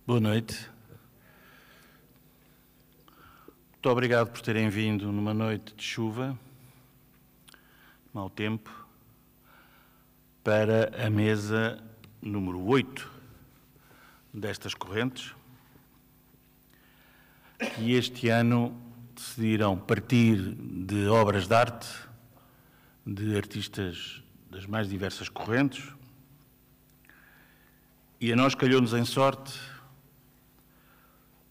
Boa noite. Muito obrigado por terem vindo numa noite de chuva, mau tempo, para a mesa número 8 destas correntes, que este ano decidiram partir de obras de arte de artistas das mais diversas correntes, e a nós calhou-nos em sorte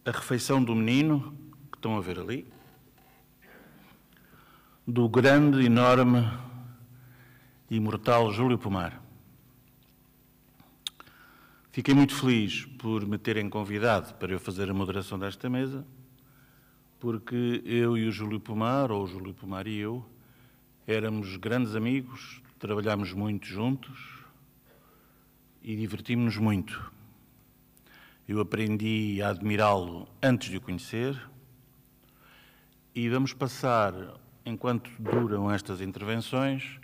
a refeição do menino, que estão a ver ali, do grande, enorme e imortal Júlio Pomar. Fiquei muito feliz por me terem convidado para eu fazer a moderação desta mesa, porque eu e o Júlio Pomar, ou o Júlio Pomar e eu, éramos grandes amigos, trabalhámos muito juntos e divertimos-nos muito. Eu aprendi a admirá-lo antes de o conhecer e vamos passar, enquanto duram estas intervenções,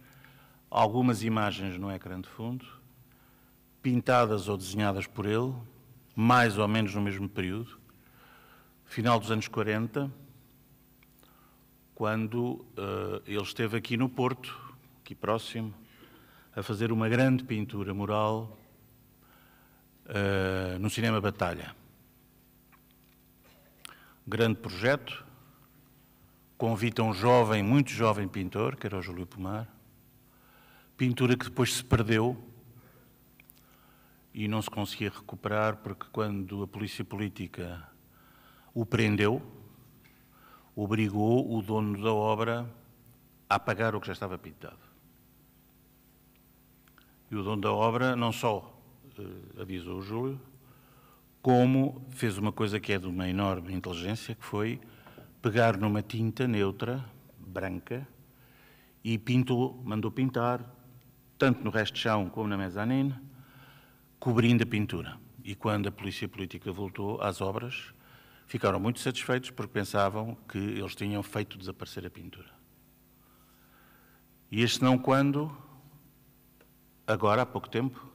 algumas imagens no ecrã de fundo, pintadas ou desenhadas por ele, mais ou menos no mesmo período, final dos anos 40, quando ele esteve aqui no Porto, aqui próximo, a fazer uma grande pintura mural no Cinema Batalha. Grande projeto, convita um jovem, muito jovem pintor, que era o Júlio Pomar, pintura que depois se perdeu e não se conseguia recuperar, porque quando a polícia política o prendeu, obrigou o dono da obra a apagar o que já estava pintado. E o dono da obra não só avisou o Júlio, como fez uma coisa que é de uma enorme inteligência, que foi pegar numa tinta neutra, branca, e mandou pintar, tanto no resto de chão como na mezanine, cobrindo a pintura. E quando a polícia política voltou às obras, ficaram muito satisfeitos porque pensavam que eles tinham feito desaparecer a pintura. E este não quando, agora, há pouco tempo,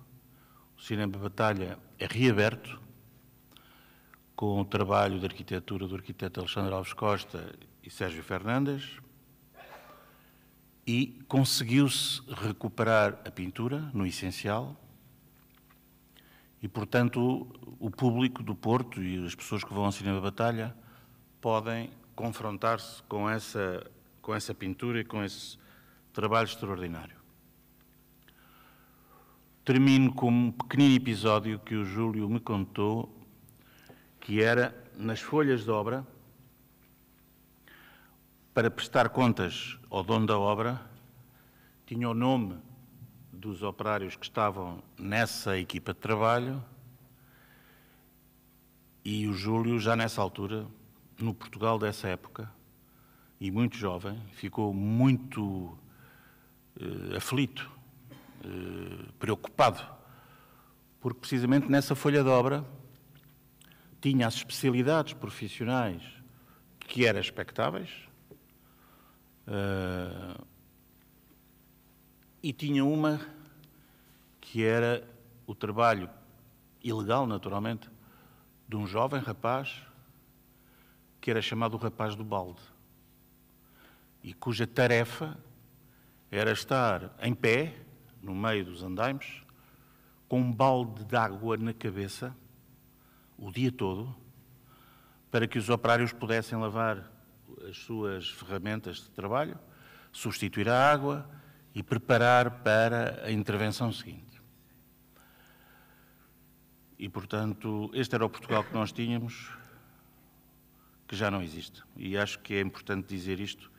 o Cinema Batalha é reaberto com o trabalho de arquitetura do arquiteto Alexandre Alves Costa e Sérgio Fernandes, e conseguiu-se recuperar a pintura, no essencial, e, portanto, o público do Porto e as pessoas que vão ao Cinema Batalha podem confrontar-se com essa pintura e com esse trabalho extraordinário. Termino com um pequenino episódio que o Júlio me contou, que era, nas folhas de obra, para prestar contas ao dono da obra, tinha o nome dos operários que estavam nessa equipa de trabalho, e o Júlio, já nessa altura, no Portugal dessa época, e muito jovem, ficou muito aflito, preocupado, porque precisamente nessa folha de obra tinha as especialidades profissionais que eram expectáveis e tinha uma que era o trabalho ilegal, naturalmente, de um jovem rapaz que era chamado o rapaz do balde e cuja tarefa era estar em pé, no meio dos andaimes, com um balde de água na cabeça, o dia todo, para que os operários pudessem lavar as suas ferramentas de trabalho, substituir a água e preparar para a intervenção seguinte. E, portanto, este era o Portugal que nós tínhamos, que já não existe. E acho que é importante dizer isto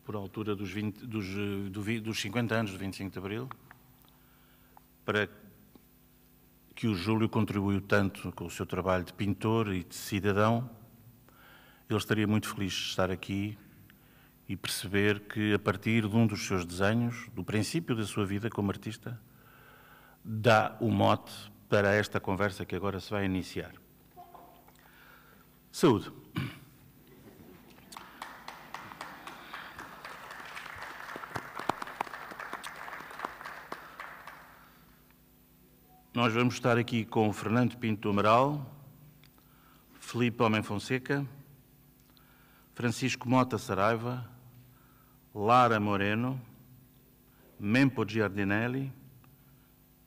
por altura dos 50 anos do 25 de Abril, para que o Júlio contribuiu tanto com o seu trabalho de pintor e de cidadão. Ele estaria muito feliz de estar aqui e perceber que, a partir de um dos seus desenhos, do princípio da sua vida como artista, dá o mote para esta conversa que agora se vai iniciar. Saúde. Nós vamos estar aqui com Fernando Pinto do Amaral, Filipe Homem Fonseca, Francisco Mota Saraiva, Lara Moreno, Mempo Giardinelli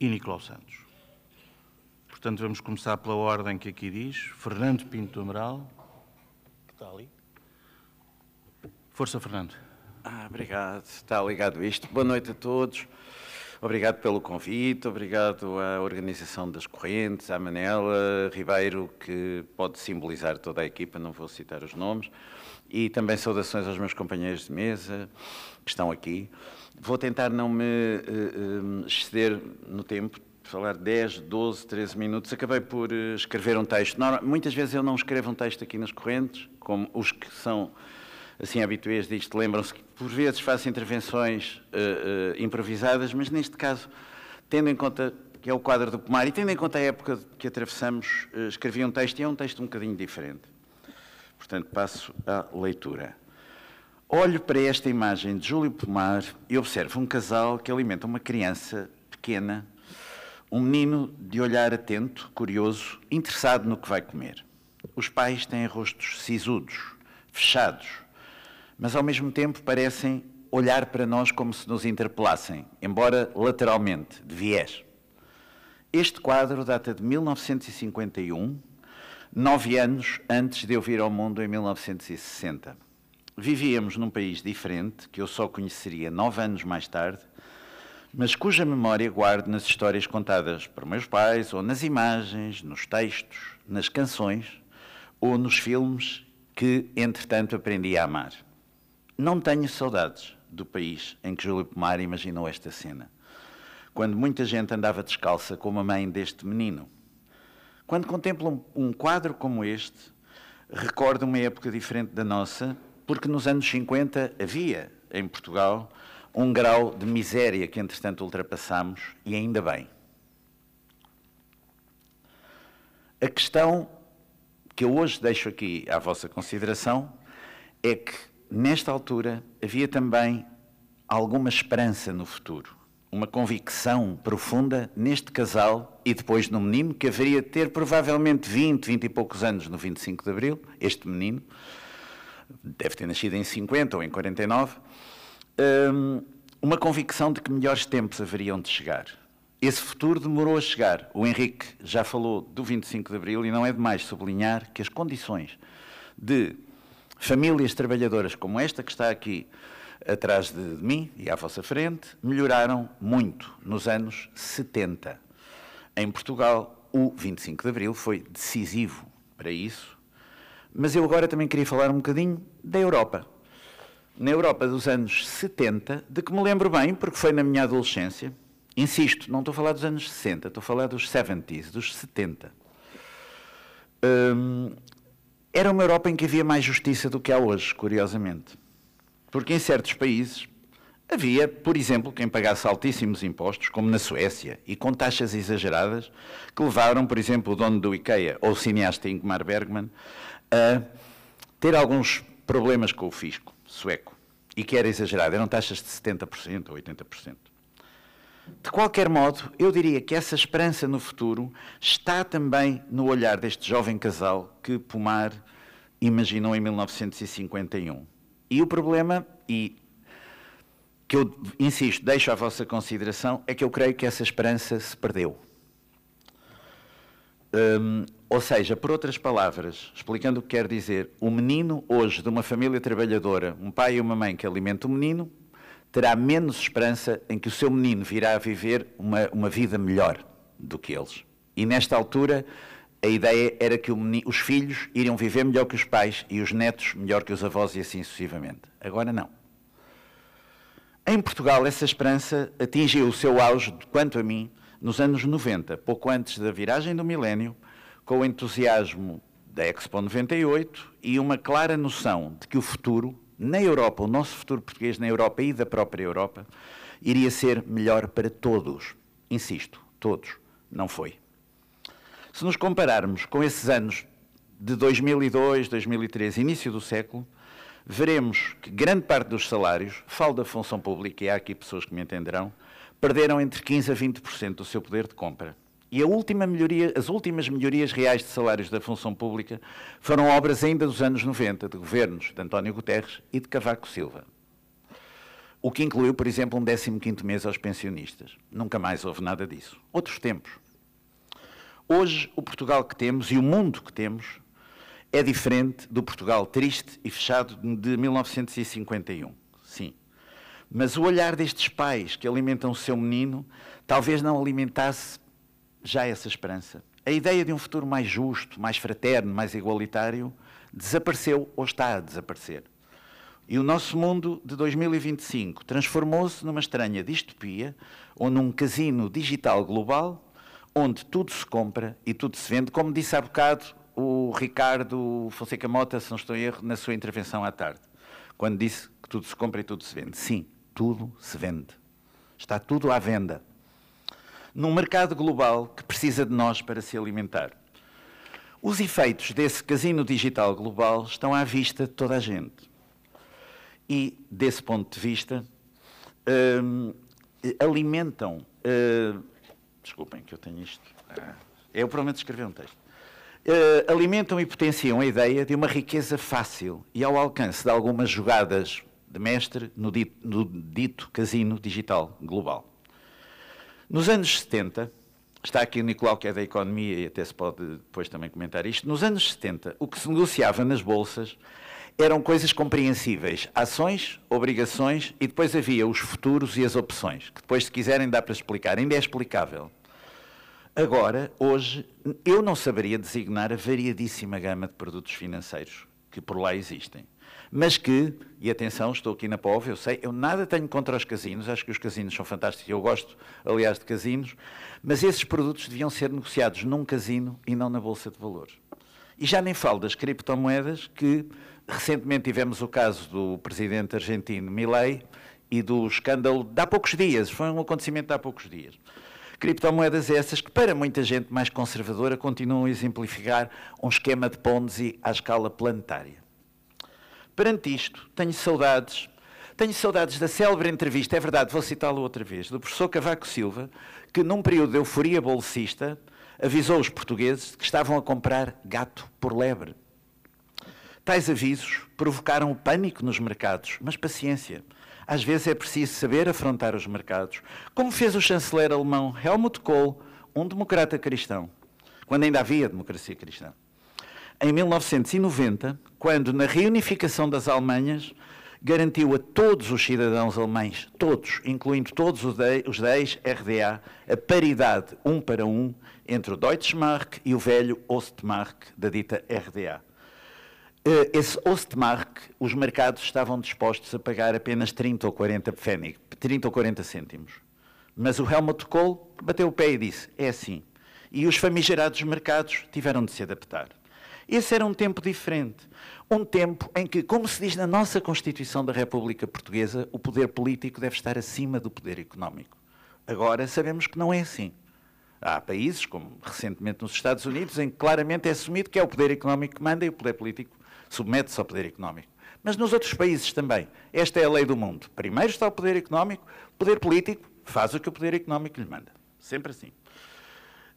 e Nicolau Santos. Portanto, vamos começar pela ordem que aqui diz. Fernando Pinto do Amaral, que está ali. Força, Fernando. Obrigado, está ligado isto. Boa noite a todos. Obrigado pelo convite, obrigado à organização das correntes, à Manela Ribeiro, que pode simbolizar toda a equipa, não vou citar os nomes, e também saudações aos meus companheiros de mesa que estão aqui. Vou tentar não me exceder no tempo, falar 10, 12, 13 minutos. Acabei por escrever um texto. Muitas vezes eu não escrevo um texto aqui nas correntes, como os que são assim habituês disto, lembram-se que por vezes faço intervenções improvisadas, mas neste caso, tendo em conta que é o quadro do pomar e tendo em conta a época que atravessamos, escrevi um texto e é um texto um bocadinho diferente. Portanto, passo à leitura. Olho para esta imagem de Júlio Pomar e observo um casal que alimenta uma criança pequena, um menino de olhar atento, curioso, interessado no que vai comer. Os pais têm rostos sisudos, fechados, mas ao mesmo tempo parecem olhar para nós como se nos interpelassem, embora lateralmente, de viés. Este quadro data de 1951, 9 anos antes de eu vir ao mundo em 1960. Vivíamos num país diferente, que eu só conheceria 9 anos mais tarde, mas cuja memória guardo nas histórias contadas por meus pais, ou nas imagens, nos textos, nas canções, ou nos filmes que, entretanto, aprendi a amar. Não tenho saudades do país em que Júlio Pomar imaginou esta cena, quando muita gente andava descalça como a mãe deste menino. Quando contemplo um quadro como este, recordo uma época diferente da nossa, porque nos anos 50 havia, em Portugal, um grau de miséria que, entretanto, ultrapassámos, e ainda bem. A questão que eu hoje deixo aqui à vossa consideração é que, nesta altura, havia também alguma esperança no futuro, uma convicção profunda neste casal e depois no menino, que haveria de ter provavelmente 20 e poucos anos no 25 de Abril, este menino, deve ter nascido em 50 ou em 49, uma convicção de que melhores tempos haveriam de chegar. Esse futuro demorou a chegar. O Henrique já falou do 25 de Abril e não é demais sublinhar que as condições de famílias trabalhadoras como esta que está aqui atrás de mim e à vossa frente melhoraram muito nos anos 70. Em Portugal, o 25 de Abril foi decisivo para isso, mas eu agora também queria falar um bocadinho da Europa. Na Europa dos anos 70, de que me lembro bem, porque foi na minha adolescência, insisto, não estou a falar dos anos 60, estou a falar dos 70s, dos 70. Era uma Europa em que havia mais justiça do que há hoje, curiosamente. Porque em certos países havia, por exemplo, quem pagasse altíssimos impostos, como na Suécia, e com taxas exageradas, que levaram, por exemplo, o dono do IKEA, ou o cineasta Ingmar Bergman, a ter alguns problemas com o fisco sueco, e que era exagerado, eram taxas de 70% ou 80%. De qualquer modo, eu diria que essa esperança no futuro está também no olhar deste jovem casal que Pomar imaginou em 1951. E o problema, e que eu, insisto, deixo à vossa consideração, é que eu creio que essa esperança se perdeu. Ou seja, por outras palavras, explicando o que quer dizer, o menino hoje de uma família trabalhadora, um pai e uma mãe que alimentam o menino, terá menos esperança em que o seu menino virá a viver uma vida melhor do que eles. E nesta altura, a ideia era que os filhos iriam viver melhor que os pais e os netos melhor que os avós e assim sucessivamente. Agora não. Em Portugal, essa esperança atingiu o seu auge, quanto a mim, nos anos 90, pouco antes da viragem do milénio, com o entusiasmo da Expo 98 e uma clara noção de que o futuro, na Europa, o nosso futuro português na Europa e da própria Europa, iria ser melhor para todos. Insisto, todos. Não foi. Se nos compararmos com esses anos de 2002, 2003, início do século, veremos que grande parte dos salários, falo da função pública, e há aqui pessoas que me entenderão, perderam entre 15% a 20% do seu poder de compra. E as últimas melhorias reais de salários da função pública foram obras ainda dos anos 90, de governos de António Guterres e de Cavaco Silva. O que incluiu, por exemplo, um 15º mês aos pensionistas. Nunca mais houve nada disso. Outros tempos. Hoje, o Portugal que temos e o mundo que temos é diferente do Portugal triste e fechado de 1951. Sim. Mas o olhar destes pais que alimentam o seu menino talvez não alimentasse já essa esperança. A ideia de um futuro mais justo, mais fraterno, mais igualitário, desapareceu ou está a desaparecer. E o nosso mundo de 2025 transformou-se numa estranha distopia ou num casino digital global onde tudo se compra e tudo se vende, como disse há bocado o Ricardo Fonseca Mota, se não estou em erro, na sua intervenção à tarde, quando disse que tudo se compra e tudo se vende. Sim, tudo se vende. Está tudo à venda. Num mercado global que precisa de nós para se alimentar. Os efeitos desse casino digital global estão à vista de toda a gente. E, desse ponto de vista, alimentam... desculpem que eu tenho isto. Eu prometo escrever um texto. Alimentam e potenciam a ideia de uma riqueza fácil e ao alcance de algumas jogadas de mestre no dito casino digital global. Nos anos 70, está aqui o Nicolau, que é da Economia, e até se pode depois também comentar isto, nos anos 70, o que se negociava nas bolsas eram coisas compreensíveis, ações, obrigações, e depois havia os futuros e as opções, que depois, se quiserem, dá para explicar, ainda é explicável. Agora, hoje, eu não saberia designar a variadíssima gama de produtos financeiros que por lá existem. Mas que, e atenção, estou aqui na POV, eu sei, eu nada tenho contra os casinos, acho que os casinos são fantásticos, eu gosto, aliás, de casinos, mas esses produtos deviam ser negociados num casino e não na Bolsa de Valores. E já nem falo das criptomoedas, que recentemente tivemos o caso do presidente argentino Milei e do escândalo de há poucos dias, foi um acontecimento de há poucos dias. Criptomoedas essas que, para muita gente mais conservadora, continuam a exemplificar um esquema de Ponzi à escala planetária. Perante isto, tenho saudades da célebre entrevista, é verdade, vou citá-lo outra vez, do professor Cavaco Silva, que num período de euforia bolsista, avisou os portugueses de que estavam a comprar gato por lebre. Tais avisos provocaram o pânico nos mercados, mas paciência. Às vezes é preciso saber afrontar os mercados, como fez o chanceler alemão Helmut Kohl, um democrata cristão, quando ainda havia democracia cristã. Em 1990, quando, na reunificação das Alemanhas, garantiu a todos os cidadãos alemães, todos, incluindo todos os da ex-RDA, a paridade 1 para 1 entre o Deutschmark e o velho Ostmark da dita RDA. Esse Ostmark, os mercados estavam dispostos a pagar apenas 30 ou 40 pfennig, 30 ou 40 cêntimos. Mas o Helmut Kohl bateu o pé e disse, é assim. E os famigerados mercados tiveram de se adaptar. Esse era um tempo diferente. Um tempo em que, como se diz na nossa Constituição da República Portuguesa, o poder político deve estar acima do poder económico. Agora sabemos que não é assim. Há países, como recentemente nos Estados Unidos, em que claramente é assumido que é o poder económico que manda e o poder político submete-se ao poder económico. Mas nos outros países também. Esta é a lei do mundo. Primeiro está o poder económico, o poder político faz o que o poder económico lhe manda. Sempre assim.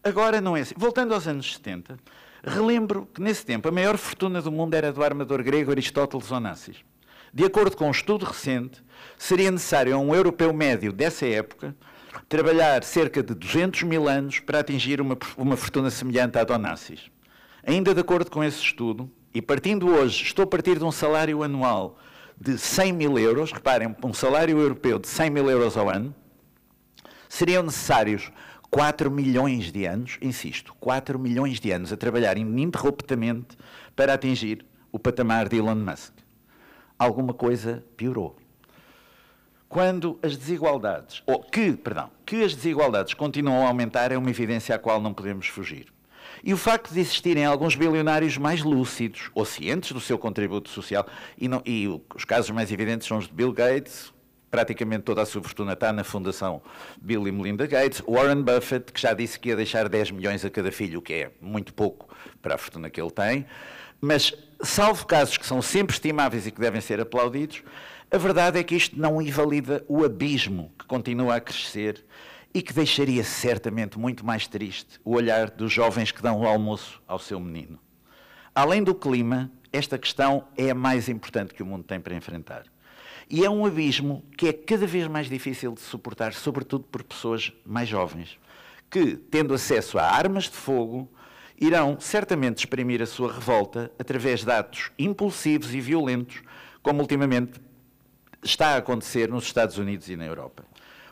Agora não é assim. Voltando aos anos 70, relembro que nesse tempo a maior fortuna do mundo era do armador grego Aristóteles Onassis. De acordo com um estudo recente, seria necessário a um europeu médio dessa época trabalhar cerca de 200 mil anos para atingir uma fortuna semelhante à de Onassis. Ainda de acordo com esse estudo, e partindo hoje, estou a partir de um salário anual de 100 mil euros, reparem, um salário europeu de 100 mil euros ao ano, seriam necessários 4 milhões de anos, insisto, 4 milhões de anos a trabalhar ininterruptamente para atingir o patamar de Elon Musk. Alguma coisa piorou. Quando as desigualdades, que as desigualdades continuam a aumentar é uma evidência à qual não podemos fugir. E o facto de existirem alguns bilionários mais lúcidos ou cientes do seu contributo social, e os casos mais evidentes são os de Bill Gates, praticamente toda a sua fortuna está na Fundação Bill e Melinda Gates, Warren Buffett, que já disse que ia deixar 10 milhões a cada filho, o que é muito pouco para a fortuna que ele tem, mas, salvo casos que são sempre estimáveis e que devem ser aplaudidos, a verdade é que isto não invalida o abismo que continua a crescer e que deixaria certamente muito mais triste o olhar dos jovens que dão o almoço ao seu menino. Além do clima, esta questão é a mais importante que o mundo tem para enfrentar. E é um abismo que é cada vez mais difícil de suportar, sobretudo por pessoas mais jovens, que, tendo acesso a armas de fogo, irão certamente exprimir a sua revolta através de atos impulsivos e violentos, como ultimamente está a acontecer nos Estados Unidos e na Europa.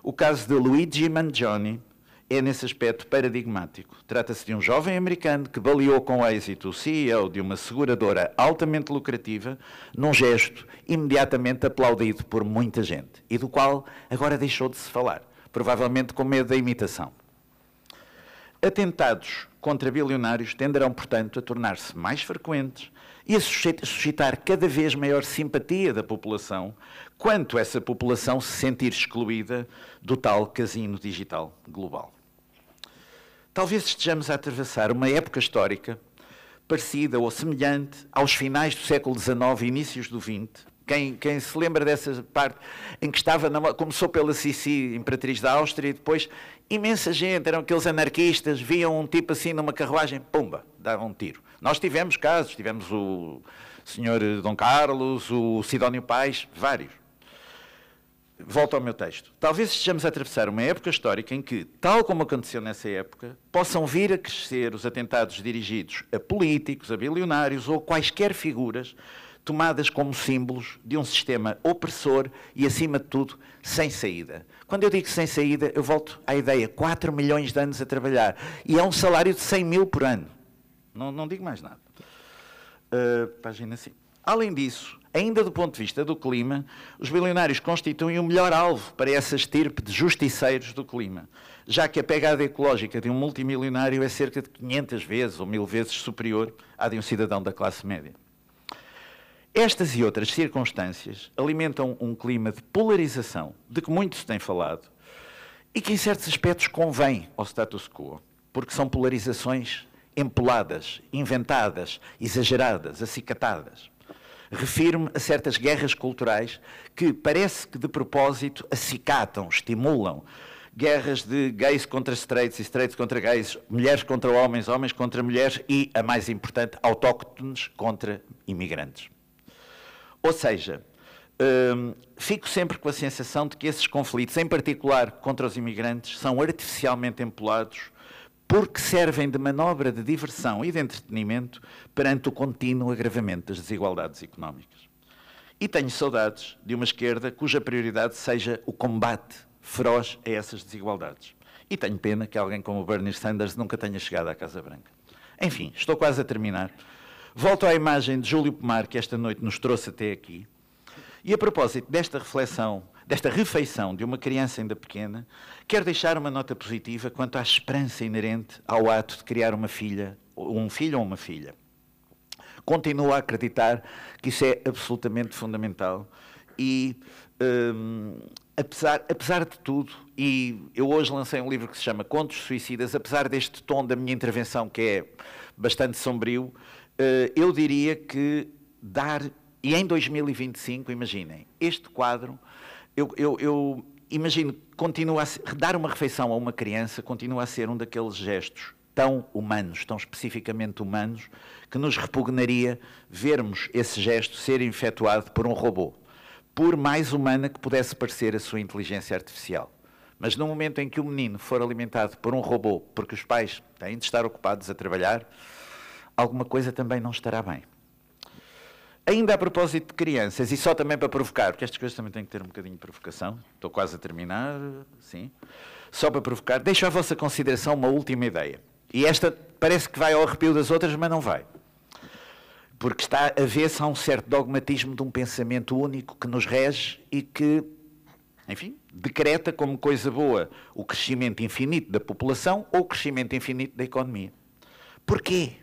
O caso de Luigi Mangione é, nesse aspecto, paradigmático. Trata-se de um jovem americano que baleou com êxito o CEO de uma seguradora altamente lucrativa, num gesto imediatamente aplaudido por muita gente, e do qual agora deixou de se falar, provavelmente com medo da imitação. Atentados contra bilionários tenderão, portanto, a tornar-se mais frequentes e a suscitar cada vez maior simpatia da população, quanto essa população se sentir excluída do tal casino digital global. Talvez estejamos a atravessar uma época histórica parecida ou semelhante aos finais do século XIX e inícios do XX. Quem se lembra dessa parte em que começou pela Sissi, imperatriz da Áustria, e depois imensa gente, eram aqueles anarquistas, viam um tipo assim numa carruagem, pumba, davam um tiro. Nós tivemos casos, tivemos o Sr. Dom Carlos, o Sidónio Pais, vários. Volto ao meu texto. Talvez estejamos a atravessar uma época histórica em que, tal como aconteceu nessa época, possam vir a crescer os atentados dirigidos a políticos, a bilionários ou quaisquer figuras tomadas como símbolos de um sistema opressor e, acima de tudo, sem saída. Quando eu digo sem saída, eu volto à ideia, 4 milhões de anos a trabalhar, e é um salário de 100 mil por ano. Não digo mais nada. Página 5. Além disso, ainda do ponto de vista do clima, os bilionários constituem o melhor alvo para essa estirpe de justiceiros do clima, já que a pegada ecológica de um multimilionário é cerca de 500 vezes ou 1000 vezes superior à de um cidadão da classe média. Estas e outras circunstâncias alimentam um clima de polarização de que muito se tem falado e que, em certos aspectos, convém ao status quo, porque são polarizações empoladas, inventadas, exageradas, acicatadas. Refiro-me a certas guerras culturais que parece que de propósito acicatam, estimulam. Guerras de gays contra straights e straights contra gays, mulheres contra homens, homens contra mulheres e, a mais importante, autóctones contra imigrantes. Ou seja, fico sempre com a sensação de que esses conflitos, em particular contra os imigrantes, são artificialmente empolados porque servem de manobra de diversão e de entretenimento perante o contínuo agravamento das desigualdades económicas. E tenho saudades de uma esquerda cuja prioridade seja o combate feroz a essas desigualdades. E tenho pena que alguém como o Bernie Sanders nunca tenha chegado à Casa Branca. Enfim, estou quase a terminar. Volto à imagem de Júlio Pomar, que esta noite nos trouxe até aqui. E a propósito desta reflexão, desta refeição de uma criança ainda pequena, quero deixar uma nota positiva quanto à esperança inerente ao ato de criar uma filha, um filho ou uma filha. Continuo a acreditar que isso é absolutamente fundamental e, apesar de tudo, e eu hoje lancei um livro que se chama Contos Suicidas, apesar deste tom da minha intervenção, que é bastante sombrio, eu diria que e em 2025, imaginem, este quadro, eu imagino, dar uma refeição a uma criança continua a ser um daqueles gestos tão humanos, tão especificamente humanos, que nos repugnaria vermos esse gesto ser efetuado por um robô, por mais humana que pudesse parecer a sua inteligência artificial. Mas no momento em que o menino for alimentado por um robô, porque os pais têm de estar ocupados a trabalhar, alguma coisa também não estará bem. Ainda a propósito de crianças, e só também para provocar, porque estas coisas também têm que ter um bocadinho de provocação, estou quase a terminar, sim. Só para provocar, deixo à vossa consideração uma última ideia. E esta parece que vai ao arrepio das outras, mas não vai. Porque está a ver-se a um certo dogmatismo de um pensamento único que nos rege e que, enfim, decreta como coisa boa o crescimento infinito da população ou o crescimento infinito da economia. Porquê?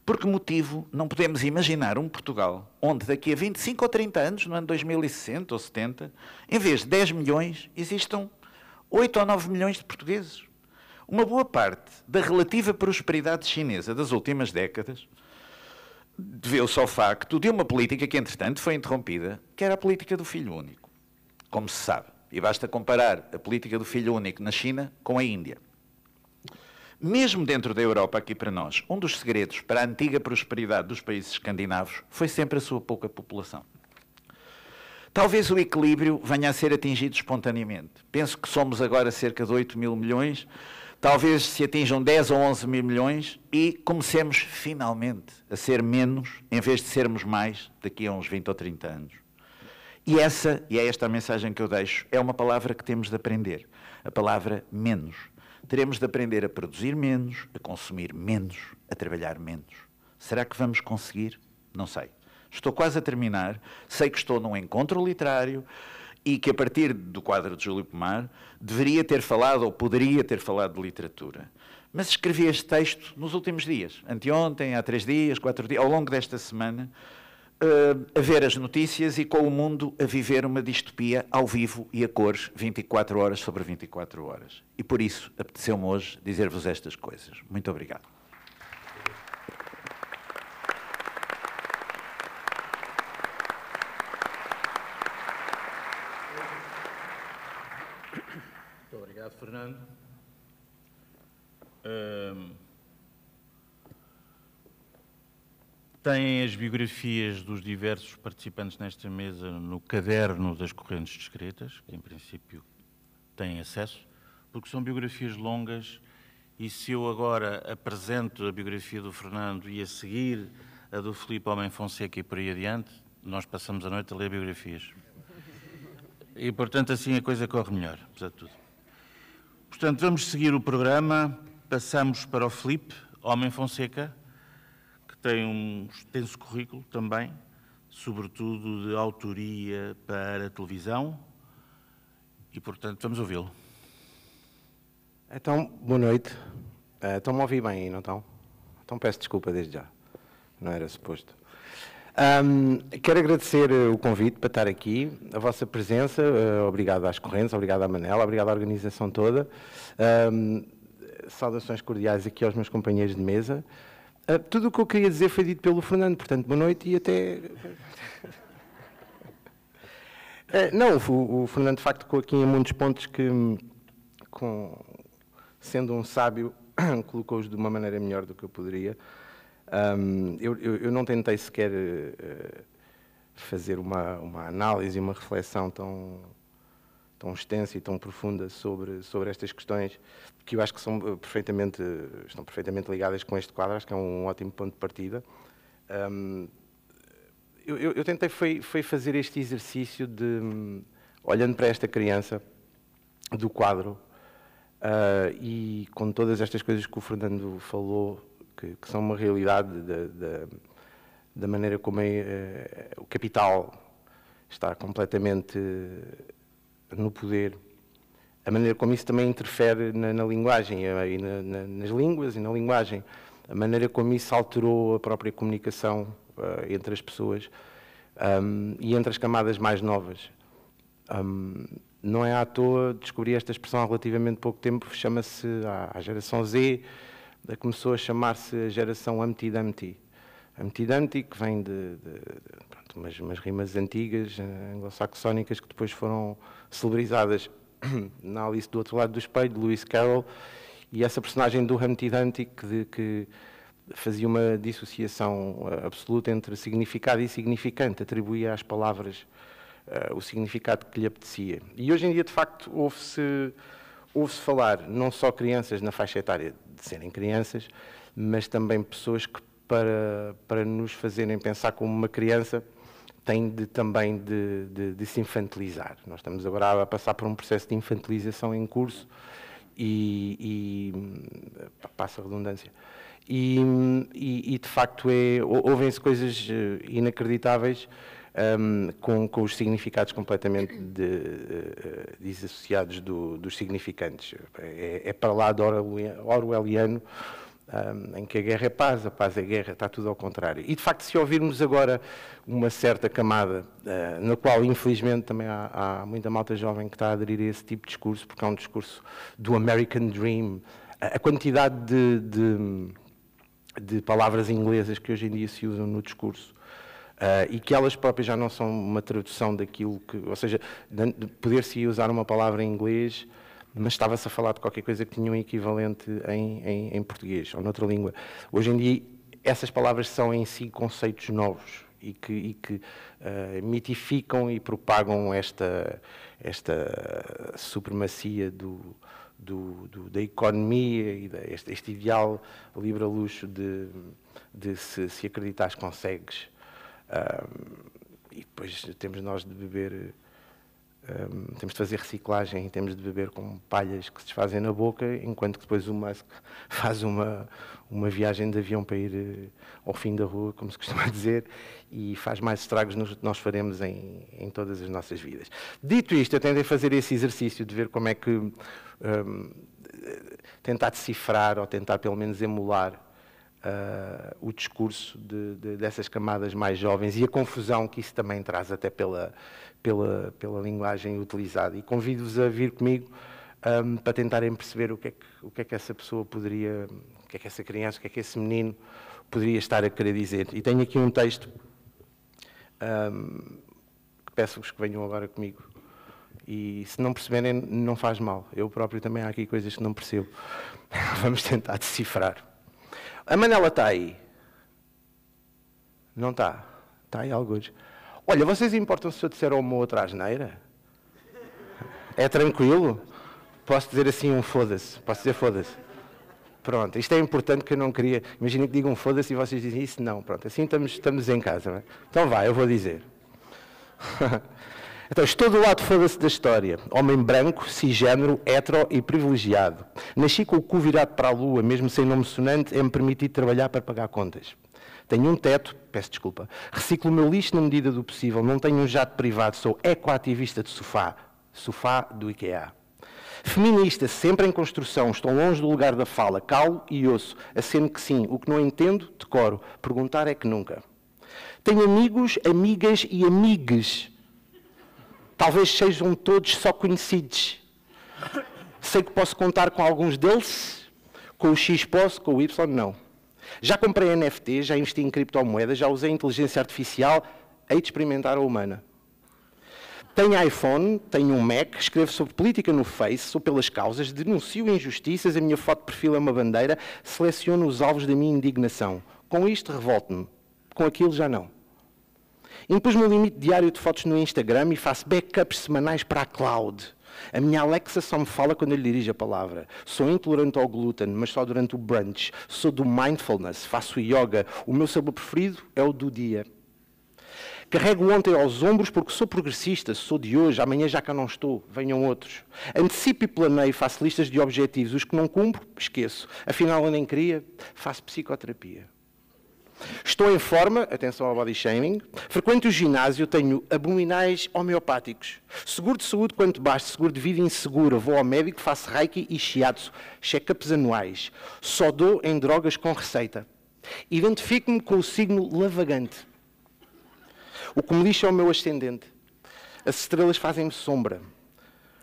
Por que motivo não podemos imaginar um Portugal onde daqui a 25 ou 30 anos, no ano 2060 ou 70, em vez de 10 milhões, existam 8 ou 9 milhões de portugueses? Uma boa parte da relativa prosperidade chinesa das últimas décadas deveu-se ao facto de uma política que, entretanto, foi interrompida, que era a política do filho único, como se sabe. E basta comparar a política do filho único na China com a Índia. Mesmo dentro da Europa, aqui para nós, um dos segredos para a antiga prosperidade dos países escandinavos foi sempre a sua pouca população. Talvez o equilíbrio venha a ser atingido espontaneamente. Penso que somos agora cerca de 8 mil milhões, talvez se atinjam 10 ou 11 mil milhões e comecemos finalmente a ser menos, em vez de sermos mais, daqui a uns 20 ou 30 anos. E é esta a mensagem que eu deixo, é uma palavra que temos de aprender, a palavra menos. Teremos de aprender a produzir menos, a consumir menos, a trabalhar menos. Será que vamos conseguir? Não sei. Estou quase a terminar, sei que estou num encontro literário e que a partir do quadro de Júlio Pomar deveria ter falado ou poderia ter falado de literatura. Mas escrevi este texto nos últimos dias, anteontem, há 3 dias, 4 dias, ao longo desta semana, a ver as notícias e com o mundo a viver uma distopia ao vivo e a cores, 24 horas sobre 24 horas. E por isso apeteceu-me hoje dizer-vos estas coisas. Muito obrigado. Muito obrigado, Fernando. Têm as biografias dos diversos participantes nesta mesa no caderno das correntes descritas, que em princípio têm acesso, porque são biografias longas e se eu agora apresento a biografia do Fernando e a seguir a do Filipe Homem Fonseca e por aí adiante, nós passamos a noite a ler biografias. E, portanto, assim a coisa corre melhor, apesar de tudo. Portanto, vamos seguir o programa. Passamos para o Filipe Homem Fonseca, que tem um extenso currículo também, sobretudo de autoria para a televisão, e, portanto, vamos ouvi-lo. Então, boa noite. Estão-me a ouvir bem aí, não estão? Então peço desculpa desde já. Não era suposto. Quero agradecer o convite para estar aqui, a vossa presença, obrigado às correntes, obrigado à Manela, obrigado à organização toda. Saudações cordiais aqui aos meus companheiros de mesa. Tudo o que eu queria dizer foi dito pelo Fernando, portanto, boa noite e até... Não, o Fernando, de facto, tocou aqui em muitos pontos que, sendo um sábio, colocou-os de uma maneira melhor do que eu poderia. Eu não tentei sequer fazer uma análise, uma reflexão tão extensa e tão profunda sobre estas questões, que eu acho que estão perfeitamente ligadas com este quadro, acho que é um ótimo ponto de partida. Eu tentei foi fazer este exercício de, olhando para esta criança do quadro, e com todas estas coisas que o Fernando falou, que são uma realidade da maneira como o capital está completamente no poder, a maneira como isso também interfere na linguagem, e nas línguas e na linguagem, a maneira como isso alterou a própria comunicação entre as pessoas e entre as camadas mais novas. Não é à toa, descobri esta expressão há relativamente pouco tempo, chama-se a geração Z, começou a chamar-se a geração Humpty Dumpty. Humpty Dumpty, que vem de umas rimas antigas, anglo-saxónicas, que depois foram celebrizadas na Alice do Outro Lado do Espelho, de Lewis Carroll, e essa personagem do Humpty Dumpty que fazia uma dissociação absoluta entre significado e significante, atribuía às palavras o significado que lhe apetecia. E hoje em dia, de facto, ouve-se falar, não só crianças na faixa etária de serem crianças, mas também pessoas que, para nos fazerem pensar como uma criança, têm também de se infantilizar. Nós estamos agora a passar por um processo de infantilização em curso e passa a redundância. E de facto, ouvem-se coisas inacreditáveis com os significados completamente desassociados dos significantes. É para lá de orwelliano, em que a guerra é paz, a paz é guerra, está tudo ao contrário. E, de facto, se ouvirmos agora uma certa camada, na qual, infelizmente, também há muita malta jovem que está a aderir a esse tipo de discurso, porque é um discurso do American Dream, a quantidade de palavras inglesas que hoje em dia se usam no discurso, e que elas próprias já não são uma tradução daquilo que, ou seja, poder-se usar uma palavra em inglês, mas estava-se a falar de qualquer coisa que tinha um equivalente em português ou noutra língua. Hoje em dia, essas palavras são em si conceitos novos e que mitificam e propagam esta supremacia da economia e este ideal livre-luxo de se acreditares consegues. E depois temos nós de beber, temos de fazer reciclagem, temos de beber com palhas que se desfazem na boca, enquanto que depois o Musk faz uma viagem de avião para ir ao fim da rua, como se costuma dizer, e faz mais estragos do que nós faremos em todas as nossas vidas. Dito isto, eu tentei fazer esse exercício de ver como é que tentar decifrar ou tentar pelo menos emular o discurso dessas camadas mais jovens e a confusão que isso também traz até pela linguagem utilizada. E convido-vos a vir comigo para tentarem perceber o que é que essa pessoa poderia, o que é que essa criança, o que é que esse menino poderia estar a querer dizer. E tenho aqui um texto que peço-vos que venham agora comigo. E se não perceberem, não faz mal. Eu próprio também há aqui coisas que não percebo. Vamos tentar decifrar. A Manela está aí? Não está? Está aí alguns. Olha, vocês importam-se se eu disser uma outra asneira? É tranquilo? Posso dizer assim um foda-se? Posso dizer foda-se? Pronto, isto é importante que eu não queria... Imaginem que digam foda-se e vocês dizem isso. Não, pronto, assim estamos em casa. Não é? Então vai, eu vou dizer. Então, estou do lado foda-se da história. Homem branco, cisgênero, hetero e privilegiado. Nasci com o cu virado para a lua, mesmo sem nome sonante, é-me permitido trabalhar para pagar contas. Tenho um teto, peço desculpa, reciclo o meu lixo na medida do possível, não tenho um jato privado, sou ecoativista de sofá. Sofá do IKEA. Feminista, sempre em construção, estou longe do lugar da fala, calo e ouço, aceno que sim, o que não entendo, decoro, perguntar é que nunca. Tenho amigos, amigas e amigues. Talvez sejam todos só conhecidos. Sei que posso contar com alguns deles, com o X posso, com o Y não. Já comprei NFT, já investi em criptomoedas, já usei inteligência artificial, hei de experimentar a humana. Tenho iPhone, tenho um Mac, escrevo sobre política no Face, sou pelas causas, denuncio injustiças, a minha foto de perfil é uma bandeira, seleciono os alvos da minha indignação. Com isto revolto-me, com aquilo já não. Impus-me um limite diário de fotos no Instagram e faço backups semanais para a cloud. A minha Alexa só me fala quando eu lhe dirijo a palavra. Sou intolerante ao glúten, mas só durante o brunch. Sou do mindfulness, faço yoga. O meu sabor preferido é o do dia. Carrego ontem aos ombros porque sou progressista, sou de hoje, amanhã já cá não estou, venham outros. Antecipo e planeio, faço listas de objetivos. Os que não cumpro, esqueço. Afinal, eu nem queria, faço psicoterapia. Estou em forma, atenção ao body shaming, frequento o ginásio, tenho abdominais homeopáticos. Seguro de saúde quanto baste, seguro de vida insegura, vou ao médico, faço reiki e shiatsu, check-ups anuais. Só dou em drogas com receita. Identifico-me com o signo lavagante. O que me lixa é o meu ascendente. As estrelas fazem-me sombra.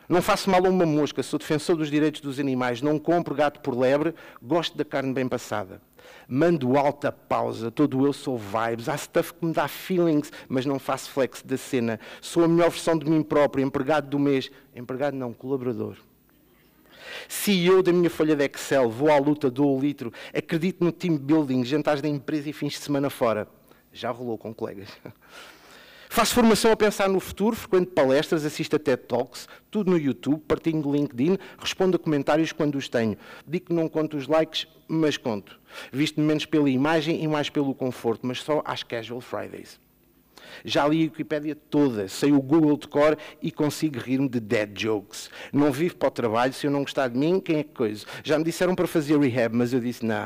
Não faço mal a uma mosca, sou defensor dos direitos dos animais, não compro gato por lebre, gosto da carne bem passada. Mando alta pausa, todo eu sou vibes, há stuff que me dá feelings, mas não faço flex da cena. Sou a melhor versão de mim próprio, empregado do mês. Empregado não, colaborador. CEO da minha folha de Excel, vou à luta, dou o litro, acredito no team building, jantares da empresa e fins de semana fora. Já rolou com colegas. Faço formação a pensar no futuro, frequento palestras, assisto a TED Talks, tudo no YouTube, partilho no LinkedIn, respondo a comentários quando os tenho. Digo que não conto os likes, mas conto. Visto-me menos pela imagem e mais pelo conforto, mas só às Casual Fridays. Já li a Wikipédia toda, sei o Google de cor e consigo rir-me de dead jokes. Não vivo para o trabalho, se eu não gostar de mim, quem é que coisa? Já me disseram para fazer rehab, mas eu disse não.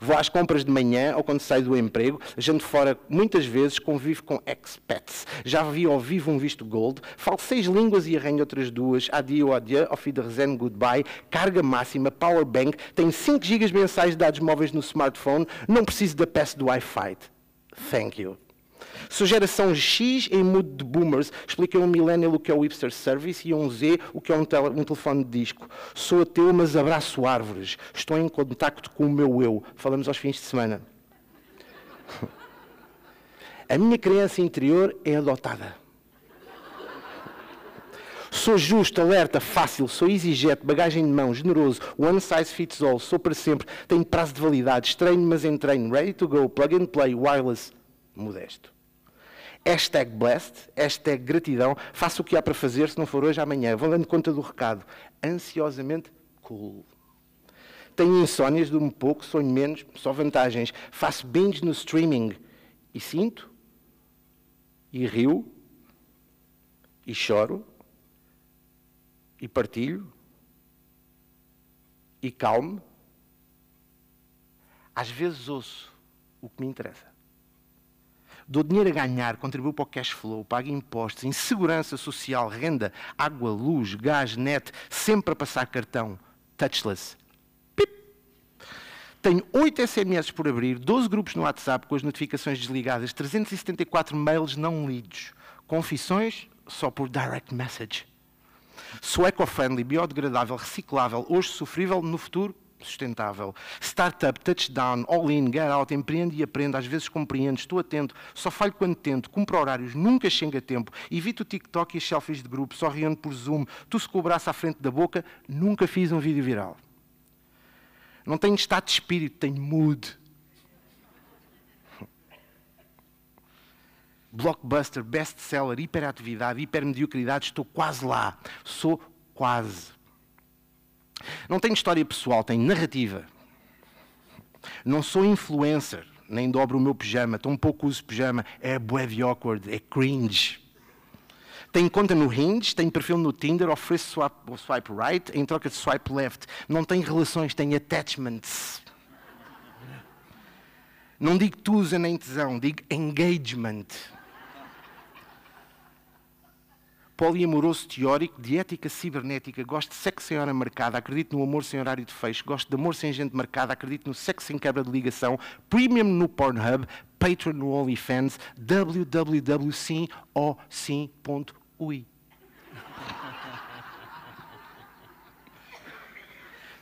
Vou às compras de manhã ou quando saio do emprego, janto fora muitas vezes, convivo com expats. Já vi ao vivo um visto gold, falo 6 línguas e arranho outras 2, adieu, auf Wiedersehen, goodbye, carga máxima, power bank, tenho 5 GB mensais de dados móveis no smartphone, não preciso da peça do Wi-Fi. Thank you. Sou geração X em mood de boomers. Expliquei a um millennial o que é o hipster service e a um Z o que é um telefone de disco. Sou ateu, mas abraço árvores. Estou em contacto com o meu eu. Falamos aos fins de semana. A minha criança interior é adotada. Sou justo, alerta, fácil, sou EasyJet, bagagem de mão, generoso, one size fits all, sou para sempre, tenho prazo de validade, estranho mas em treino, ready to go, plug and play, wireless, modesto. Hashtag blessed, hashtag gratidão, faço o que há para fazer, se não for hoje, amanhã. Vou dando conta do recado. Ansiosamente cool. Tenho insónias, durmo pouco, sonho menos, só vantagens. Faço binge no streaming e sinto, e rio, e choro, e partilho, e calmo. Às vezes ouço o que me interessa. Dou dinheiro a ganhar, contribuo para o cash flow, pago impostos, insegurança social, renda, água, luz, gás, net, sempre a passar cartão, touchless. Pip. Tenho 8 SMS por abrir, 12 grupos no WhatsApp com as notificações desligadas, 374 mails não lidos, confissões só por direct message. Sou eco-friendly, biodegradável, reciclável, hoje sofrível, no futuro sustentável. Startup, touchdown, all-in, get out, empreende e aprende, às vezes compreendo, estou atento, só falho quando tento, cumpro horários, nunca chego a tempo, evito o TikTok e as selfies de grupo, só reúno por Zoom, tu com o braço à frente da boca, nunca fiz um vídeo viral. Não tenho estado de espírito, tenho mood. Blockbuster, best-seller, hiperatividade, hipermediocridade, estou quase lá. Sou quase. Não tenho história pessoal, tenho narrativa. Não sou influencer, nem dobro o meu pijama, tão pouco uso pijama, é bué de awkward, é cringe. Tenho conta no Hinge, tenho perfil no Tinder, ofereço swipe right em troca de swipe left. Não tenho relações, tenho attachments. Não digo tusa nem tesão, digo engagement. Poliamoroso teórico, de ética cibernética, gosto de sexo sem hora marcada, acredito no amor sem horário de fecho, gosto de amor sem gente marcada, acredito no sexo sem quebra de ligação, premium no Pornhub, Patreon no OnlyFans, www.sim.ui.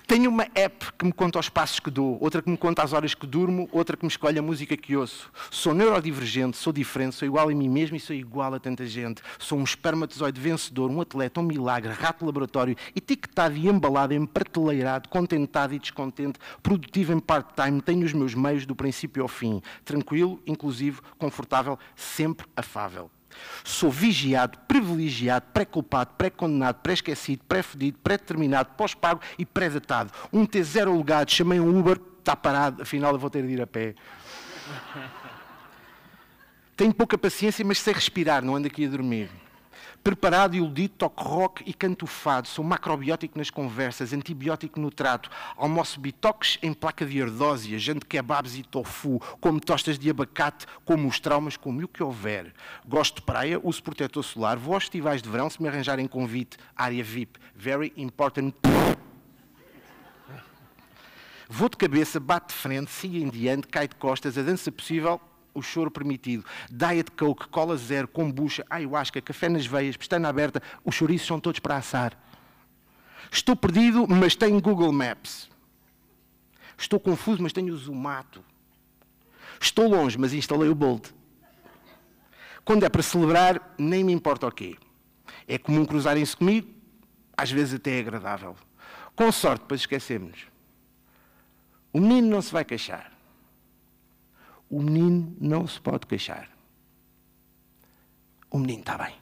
Tenho uma app que me conta os passos que dou, outra que me conta as horas que durmo, outra que me escolhe a música que ouço. Sou neurodivergente, sou diferente, sou igual a mim mesmo e sou igual a tanta gente. Sou um espermatozoide vencedor, um atleta, um milagre, rato de laboratório, etiquetado e embalado, emprateleirado, contentado e descontente, produtivo em part-time, tenho os meus meios do princípio ao fim. Tranquilo, inclusivo, confortável, sempre afável. Sou vigiado, privilegiado, pré-culpado, pré-condenado, pré-esquecido, pré-fedido, pré-determinado, pós-pago e pré-datado. Um T0 alugado, chamei um Uber, está parado, afinal eu vou ter de ir a pé. Tenho pouca paciência, mas sei respirar, não ando aqui a dormir. Preparado, iludido, toco rock e canto o fado. Sou macrobiótico nas conversas, antibiótico no trato. Almoço bitoques em placa de ardósia, janto kebabs e tofu. Como tostas de abacate, como os traumas, como o que houver. Gosto de praia, uso protetor solar. Vou aos festivais de verão se me arranjarem convite. Área VIP. Very important. Vou de cabeça, bate de frente, siga em diante, cai de costas, a dança possível, o choro permitido. Diet Coke, cola zero, kombucha, ayahuasca, café nas veias, pestana aberta, os chouriços são todos para assar. Estou perdido, mas tenho Google Maps. Estou confuso, mas tenho o Zumato. Estou longe, mas instalei o Bolt. Quando é para celebrar, nem me importa o quê. É comum cruzarem-se comigo, às vezes até é agradável. Com sorte, depois esquecemos. O menino não se vai queixar. O menino não se pode queixar. O menino está bem.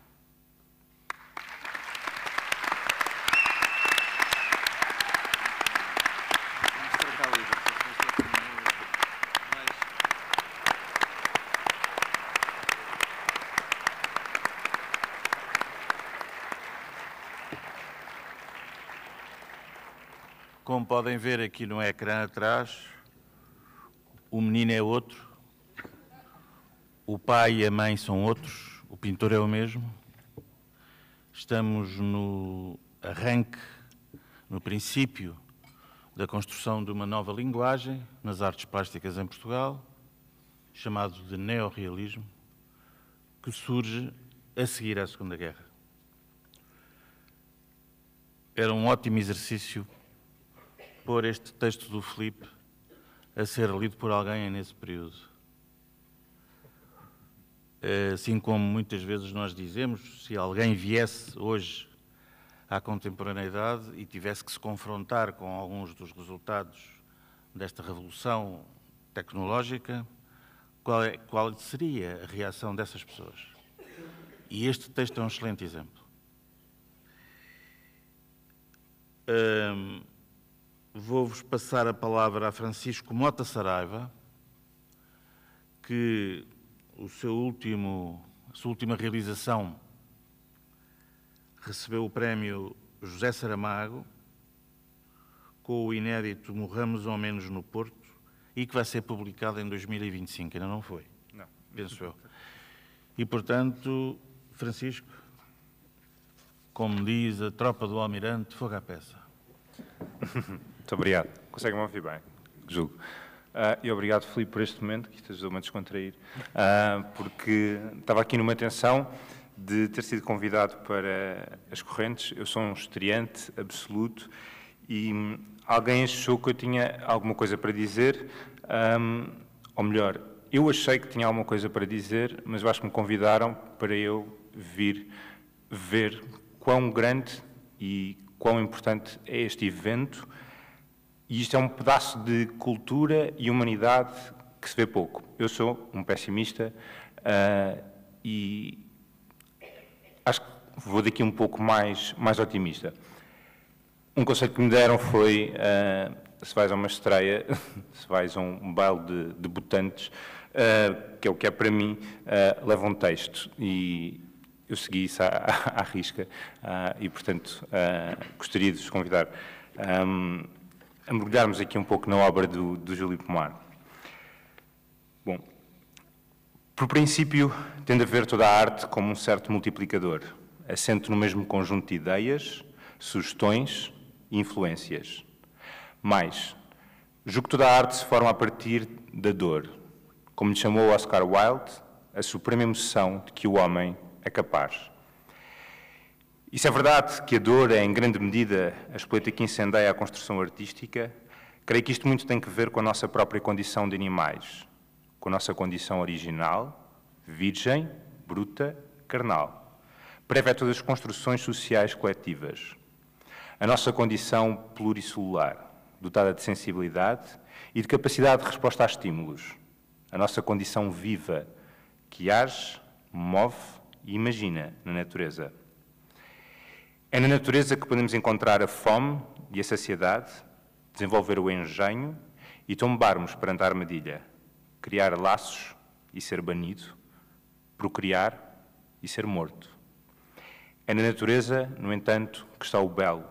Como podem ver aqui no ecrã atrás, o menino é outro, o pai e a mãe são outros, o pintor é o mesmo. Estamos no arranque, no princípio da construção de uma nova linguagem nas artes plásticas em Portugal, chamado de neorrealismo, que surge a seguir à Segunda Guerra. Era um ótimo exercício pôr este texto do Filipe a ser lido por alguém nesse período. Assim como muitas vezes nós dizemos, se alguém viesse hoje à contemporaneidade e tivesse que se confrontar com alguns dos resultados desta revolução tecnológica, qual seria a reação dessas pessoas? E este texto é um excelente exemplo. Vou-vos passar a palavra a Francisco Mota Saraiva, que a sua última realização recebeu o prémio José Saramago, com o inédito Morramos ao Menos no Porto, e que vai ser publicado em 2025, ainda não foi? Não. Penso eu. E, portanto, Francisco, como diz a tropa do Almirante, fogo à peça. Muito obrigado. Consegue-me ouvir bem? Julgo. E obrigado, Filipe, por este momento, que isto ajudou-me a descontrair, porque estava aqui numa tensão de ter sido convidado para as correntes. Eu sou um estreante absoluto e alguém achou que eu tinha alguma coisa para dizer, ou melhor, eu achei que tinha alguma coisa para dizer, mas eu acho que me convidaram para eu vir ver quão grande e quão importante é este evento, e isto é um pedaço de cultura e humanidade que se vê pouco. Eu sou um pessimista e acho que vou daqui um pouco mais otimista. Um conselho que me deram foi, se vais a uma estreia, se vais a um baile de debutantes, que é o que é para mim, leva um texto. E eu segui isso à risca e, portanto, gostaria de vos convidar a mergulharmos aqui um pouco na obra do Júlio Pomar. Bom, por princípio, tende a ver toda a arte como um certo multiplicador, assente no mesmo conjunto de ideias, sugestões e influências. Mas, julgo que toda a arte se forma a partir da dor, como lhe chamou Oscar Wilde, a suprema emoção de que o homem é capaz. E se é verdade que a dor é, em grande medida, a espoleta que incendeia a construção artística, creio que isto muito tem que ver com a nossa própria condição de animais, com a nossa condição original, virgem, bruta, carnal, prévia a todas as construções sociais coletivas. A nossa condição pluricelular, dotada de sensibilidade e de capacidade de resposta a estímulos. A nossa condição viva, que age, move e imagina na natureza. É na natureza que podemos encontrar a fome e a saciedade, desenvolver o engenho e tombarmos perante a armadilha, criar laços e ser banido, procriar e ser morto. É na natureza, no entanto, que está o belo,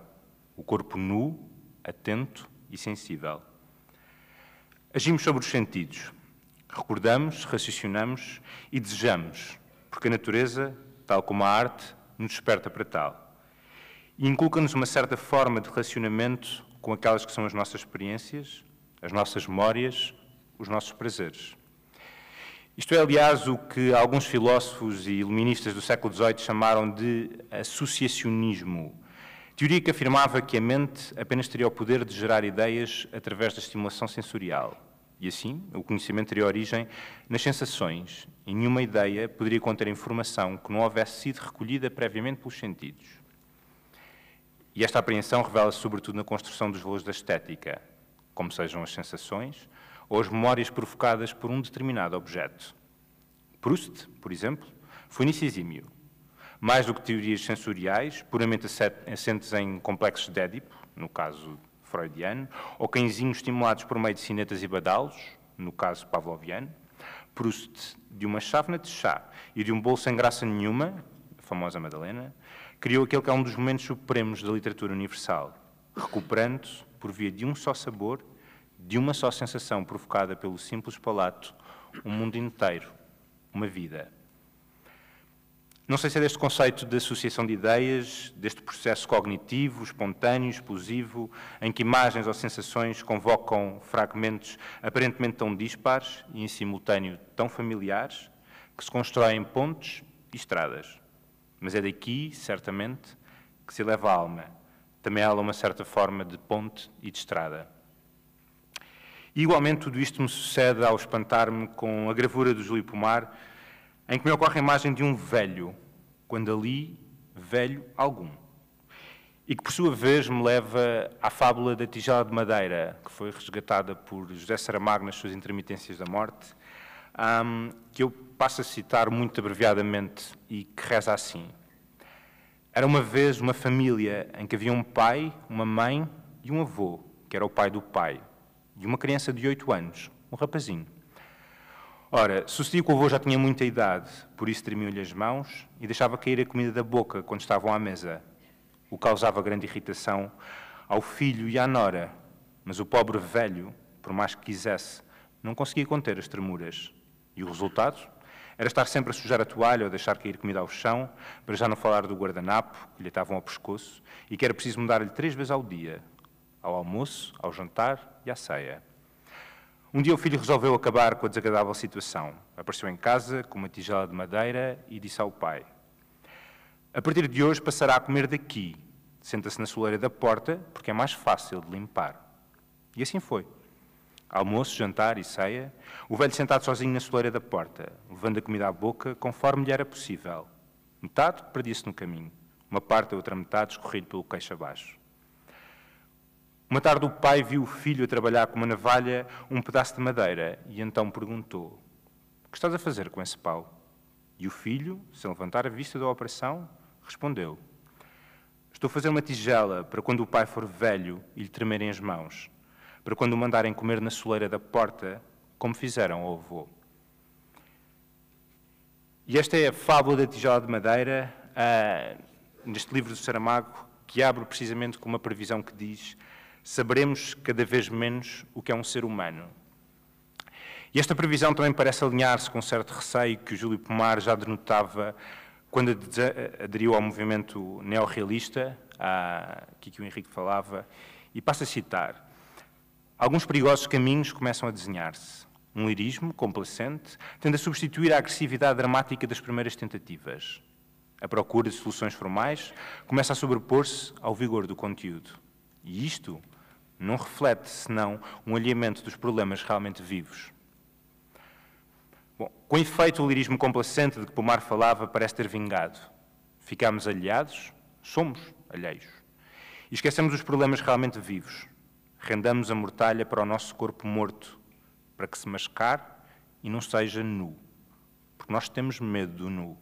o corpo nu, atento e sensível. Agimos sobre os sentidos, recordamos, raciocinamos e desejamos, porque a natureza, tal como a arte, nos desperta para tal. E inculca-nos uma certa forma de relacionamento com aquelas que são as nossas experiências, as nossas memórias, os nossos prazeres. Isto é, aliás, o que alguns filósofos e iluministas do século XVIII chamaram de associacionismo, teoria que afirmava que a mente apenas teria o poder de gerar ideias através da estimulação sensorial. E assim, o conhecimento teria origem nas sensações, e nenhuma ideia poderia conter informação que não houvesse sido recolhida previamente pelos sentidos. E esta apreensão revela-se sobretudo na construção dos valores da estética, como sejam as sensações ou as memórias provocadas por um determinado objeto. Proust, por exemplo, foi nisso exímio. Mais do que teorias sensoriais, puramente assentes em complexos de Édipo, no caso freudiano, ou cãezinhos estimulados por meio de cinetas e badalos, no caso pavloviano, Proust, de uma chávena de chá e de um bolo sem graça nenhuma, a famosa Madalena, criou aquele que é um dos momentos supremos da literatura universal, recuperando, por via de um só sabor, de uma só sensação provocada pelo simples palato, um mundo inteiro, uma vida. Não sei se é deste conceito de associação de ideias, deste processo cognitivo, espontâneo, explosivo, em que imagens ou sensações convocam fragmentos aparentemente tão dispares e, em simultâneo, tão familiares, que se constroem pontes e estradas. Mas é daqui, certamente, que se eleva a alma. Também ela uma certa forma de ponte e de estrada. E, igualmente, tudo isto me sucede ao espantar-me com a gravura do Júlio Pomar em que me ocorre a imagem de um velho, quando ali, velho algum, e que, por sua vez, me leva à fábula da tigela de madeira, que foi resgatada por José Saramago nas suas Intermitências da Morte, que eu passo a citar muito abreviadamente e que reza assim. Era uma vez uma família em que havia um pai, uma mãe e um avô, que era o pai do pai, e uma criança de 8 anos, um rapazinho. Ora, sucedia que o avô já tinha muita idade, por isso tremiam-lhe as mãos e deixava cair a comida da boca quando estavam à mesa, o que causava grande irritação ao filho e à nora, mas o pobre velho, por mais que quisesse, não conseguia conter as tremuras. E o resultado era estar sempre a sujar a toalha ou deixar cair comida ao chão, para já não falar do guardanapo, que lhe estavam ao pescoço, e que era preciso mudar-lhe 3 vezes ao dia, ao almoço, ao jantar e à ceia. Um dia o filho resolveu acabar com a desagradável situação. Apareceu em casa com uma tigela de madeira e disse ao pai: a partir de hoje passará a comer daqui. Senta-se na soleira da porta, porque é mais fácil de limpar. E assim foi. Almoço, jantar e ceia, o velho sentado sozinho na soleira da porta, levando a comida à boca conforme lhe era possível. Metade perdia-se no caminho, uma parte a outra metade escorria-lhe pelo queixo abaixo. Uma tarde o pai viu o filho a trabalhar com uma navalha um pedaço de madeira e então perguntou: o que estás a fazer com esse pau? E o filho, sem levantar a vista da operação, respondeu: estou a fazer uma tigela para quando o pai for velho e lhe tremerem as mãos, para quando o mandarem comer na soleira da porta, como fizeram ao avô. E esta é a fábula da tigela de madeira, neste livro do Saramago, que abre precisamente com uma previsão que diz: saberemos cada vez menos o que é um ser humano. E esta previsão também parece alinhar-se com um certo receio que o Júlio Pomar já denotava quando aderiu ao movimento neorrealista, que o Henrique falava, e passo a citar: alguns perigosos caminhos começam a desenhar-se. Um lirismo complacente tende a substituir a agressividade dramática das primeiras tentativas. A procura de soluções formais começa a sobrepor-se ao vigor do conteúdo. E isto não reflete, senão, um alinhamento dos problemas realmente vivos. Bom, com efeito, o lirismo complacente de que Pomar falava parece ter vingado. Ficamos alheados, somos alheios. E esquecemos os problemas realmente vivos. Rendamos a mortalha para o nosso corpo morto, para que se mascar e não seja nu. Porque nós temos medo do nu.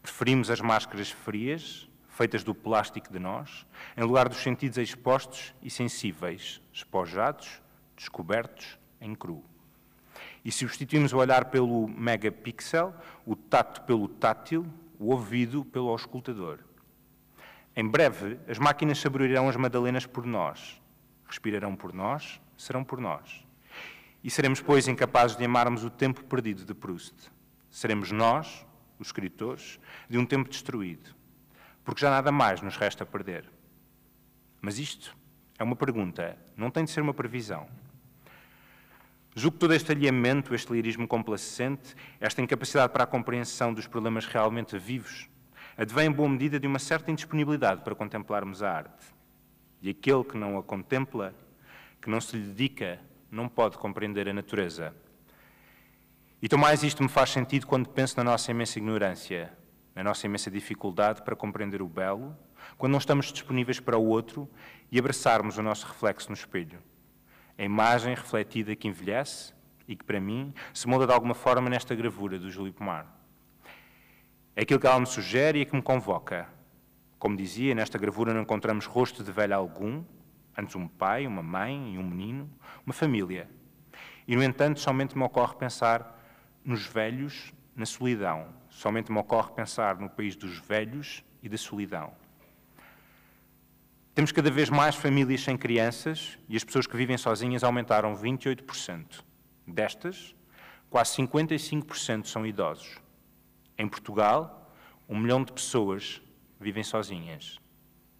Preferimos as máscaras frias, feitas do plástico de nós, em lugar dos sentidos expostos e sensíveis, espojados, descobertos, em cru. E substituímos o olhar pelo megapixel, o tato pelo tátil, o ouvido pelo auscultador. Em breve, as máquinas saborearão as madalenas por nós, respirarão por nós, serão por nós. E seremos, pois, incapazes de amarmos o tempo perdido de Proust. Seremos nós, os escritores, de um tempo destruído, porque já nada mais nos resta a perder. Mas isto é uma pergunta, não tem de ser uma previsão. Julgo que todo este alinhamento, este lirismo complacente, esta incapacidade para a compreensão dos problemas realmente vivos, advém em boa medida de uma certa indisponibilidade para contemplarmos a arte. E aquele que não a contempla, que não se lhe dedica, não pode compreender a natureza. E tão mais isto me faz sentido quando penso na nossa imensa ignorância, na nossa imensa dificuldade para compreender o belo, quando não estamos disponíveis para o outro e abraçarmos o nosso reflexo no espelho. A imagem refletida que envelhece e que, para mim, se molda de alguma forma nesta gravura do Júlio Pomar. É aquilo que ela me sugere e que me convoca. Como dizia, nesta gravura não encontramos rosto de velho algum, antes um pai, uma mãe e um menino, uma família. E, no entanto, somente me ocorre pensar nos velhos, na solidão. Somente me ocorre pensar no país dos velhos e da solidão. Temos cada vez mais famílias sem crianças e as pessoas que vivem sozinhas aumentaram 28%. Destas, quase 55% são idosos. Em Portugal, 1 milhão de pessoas vivem sozinhas.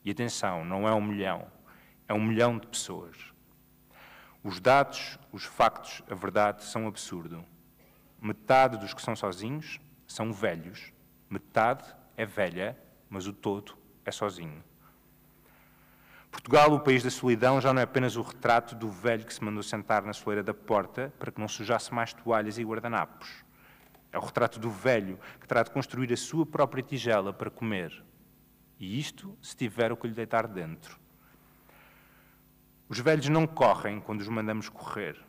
E atenção, não é 1 milhão, é 1 milhão de pessoas. Os dados, os factos, a verdade são um absurdo. Metade dos que são sozinhos são velhos. Metade é velha, mas o todo é sozinho. Portugal, o país da solidão, já não é apenas o retrato do velho que se mandou sentar na soleira da porta para que não sujasse mais toalhas e guardanapos. É o retrato do velho que terá de construir a sua própria tigela para comer. E isto se tiver o que lhe deitar dentro. Os velhos não correm quando os mandamos correr.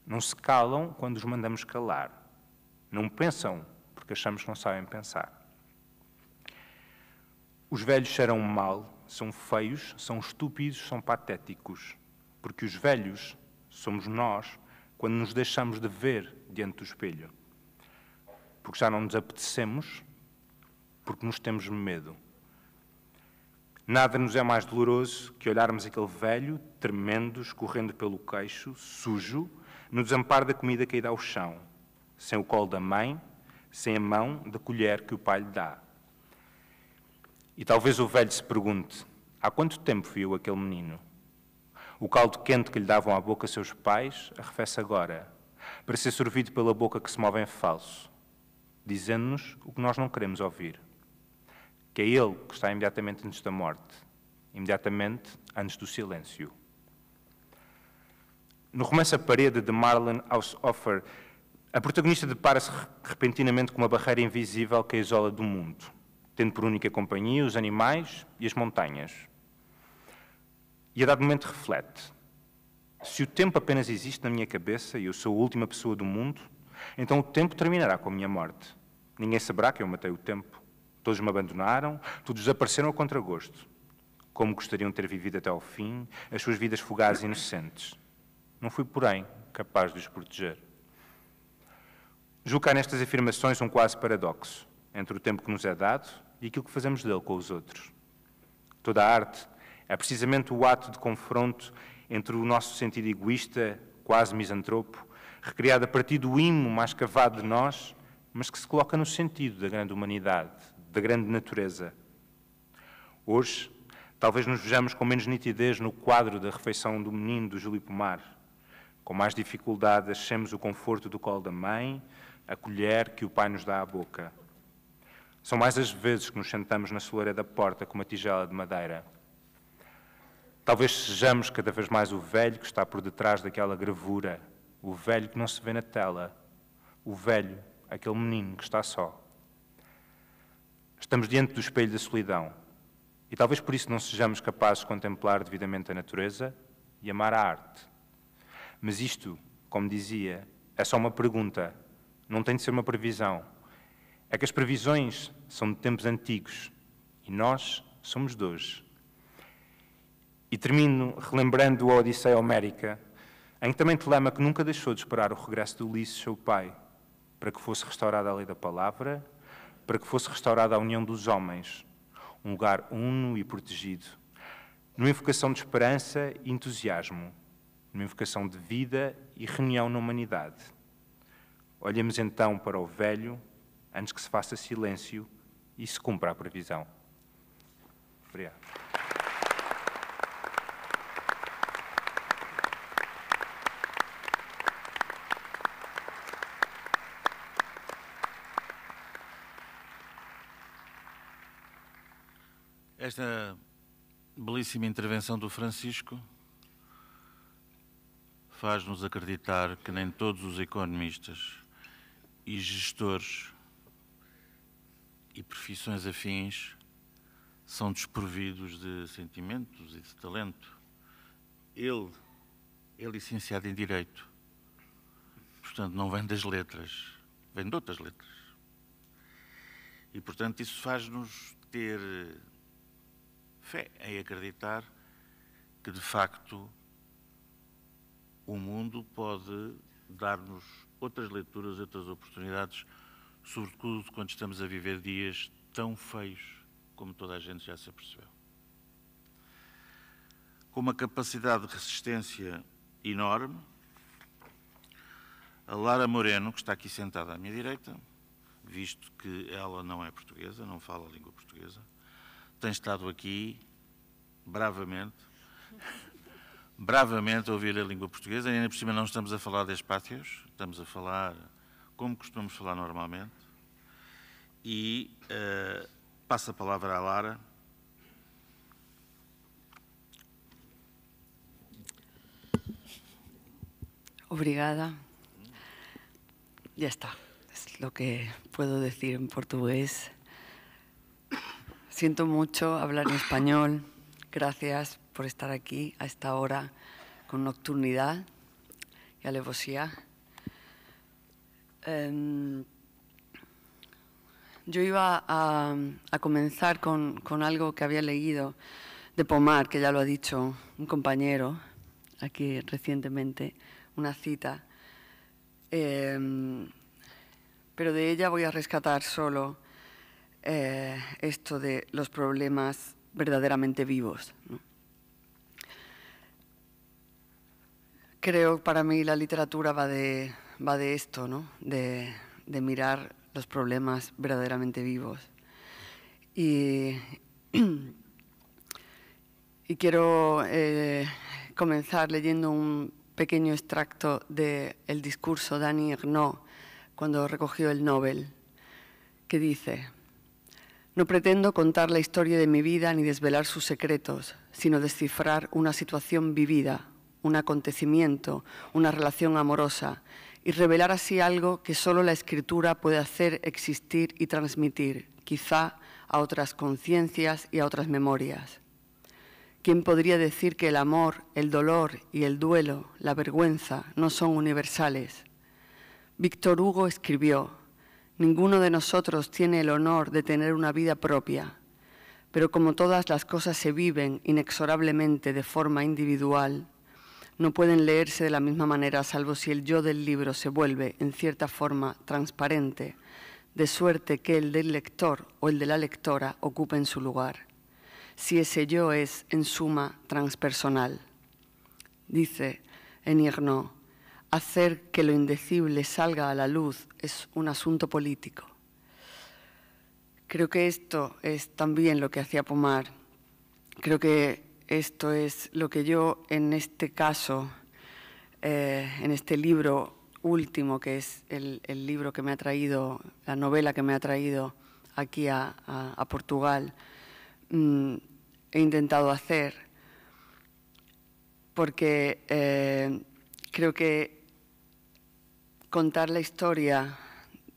Não se calam quando os mandamos calar. Não pensam porque achamos que não sabem pensar. Os velhos cheiram mal, são feios, são estúpidos, são patéticos. Porque os velhos somos nós quando nos deixamos de ver diante do espelho. Porque já não nos apetecemos, porque nos temos medo. Nada nos é mais doloroso que olharmos aquele velho, tremendo, escorrendo pelo queixo, sujo, no desamparo da comida caída ao chão, sem o colo da mãe, sem a mão da colher que o pai lhe dá. E talvez o velho se pergunte, há quanto tempo viu aquele menino? O caldo quente que lhe davam à boca seus pais arrefece agora, para ser sorvido pela boca que se move em falso, dizendo-nos o que nós não queremos ouvir. Que é ele que está imediatamente antes da morte, imediatamente antes do silêncio. No romance A Parede, de Marlene Haushofer, a protagonista depara-se repentinamente com uma barreira invisível que a isola do mundo, tendo por única companhia os animais e as montanhas. E a dado momento reflete, se o tempo apenas existe na minha cabeça e eu sou a última pessoa do mundo, então o tempo terminará com a minha morte. Ninguém saberá que eu matei o tempo. Todos me abandonaram, todos desapareceram a contragosto. Como gostariam de ter vivido até ao fim as suas vidas fugazes e inocentes. Não fui, porém, capaz de os proteger. Julgo que há nestas afirmações um quase paradoxo entre o tempo que nos é dado e aquilo que fazemos dele com os outros. Toda a arte é precisamente o ato de confronto entre o nosso sentido egoísta, quase misantropo, recriado a partir do imo mais cavado de nós, mas que se coloca no sentido da grande humanidade, da grande natureza. Hoje, talvez nos vejamos com menos nitidez no quadro da refeição do menino do Júlio Pomar. Com mais dificuldade achemos o conforto do colo da mãe, a colher que o pai nos dá à boca. São mais as vezes que nos sentamos na soleira da porta com uma tigela de madeira. Talvez sejamos cada vez mais o velho que está por detrás daquela gravura, o velho que não se vê na tela, o velho, aquele menino que está só. Estamos diante do espelho da solidão e talvez por isso não sejamos capazes de contemplar devidamente a natureza e amar a arte. Mas isto, como dizia, é só uma pergunta, não tem de ser uma previsão. É que as previsões são de tempos antigos e nós somos de hoje. E termino relembrando a Odisseia Homérica, em que também Telemaco nunca deixou de esperar o regresso de Ulisses, seu pai, para que fosse restaurada a lei da palavra, para que fosse restaurada a união dos homens, um lugar uno e protegido, numa invocação de esperança e entusiasmo, numa invocação de vida e reunião na humanidade. Olhemos então para o velho, antes que se faça silêncio e se cumpra a previsão. Obrigado. Esta belíssima intervenção do Francisco faz-nos acreditar que nem todos os economistas e gestores e profissões afins são desprovidos de sentimentos e de talento. Ele é licenciado em Direito, portanto não vem das letras, vem de outras letras. E, portanto, isso faz-nos ter fé em acreditar que, de facto, o mundo pode dar-nos outras leituras, outras oportunidades, sobretudo quando estamos a viver dias tão feios como toda a gente já se apercebeu. Com uma capacidade de resistência enorme, a Lara Moreno, que está aqui sentada à minha direita, visto que ela não é portuguesa, não fala a língua portuguesa, tem estado aqui bravamente a ouvir a língua portuguesa, e ainda por cima não estamos a falar de espátios, estamos a falar como costumamos falar normalmente, e passo a palavra à Lara. Obrigada. Ya está. lo que puedo decir en portugués. Siento mucho hablar en español. Gracias por estar aquí a esta hora con nocturnidad y alevosía. Yo iba a comenzar con algo que había leído de Pomar, que ya lo ha dicho un compañero aquí recientemente, una cita. Pero de ella voy a rescatar solo esto de los problemas verdaderamente vivos, ¿no? Creo, para mí, la literatura va de esto, ¿no? De mirar los problemas verdaderamente vivos. Y quiero comenzar leyendo un pequeño extracto del discurso de Annie Ernaux cuando recogió el Nobel, que dice: «No pretendo contar la historia de mi vida ni desvelar sus secretos, sino descifrar una situación vivida, un acontecimiento, una relación amorosa, y revelar así algo que solo la escritura puede hacer existir y transmitir, quizá a otras conciencias y a otras memorias. ¿Quién podría decir que el amor, el dolor y el duelo, la vergüenza, no son universales? Víctor Hugo escribió: ninguno de nosotros tiene el honor de tener una vida propia, pero como todas las cosas se viven inexorablemente de forma individual, no pueden leerse de la misma manera salvo si el yo del libro se vuelve, en cierta forma, transparente, de suerte que el del lector o el de la lectora ocupen su lugar, si ese yo es, en suma, transpersonal. Dice Annie Ernaux: hacer que lo indecible salga a la luz es un asunto político. Creo que esto es también lo que hacía Pomar. Creo que esto es lo que yo, en este caso, en este libro último, que es el libro que me ha traído, la novela que me ha traído aquí a Portugal, he intentado hacer, porque creo que contar la historia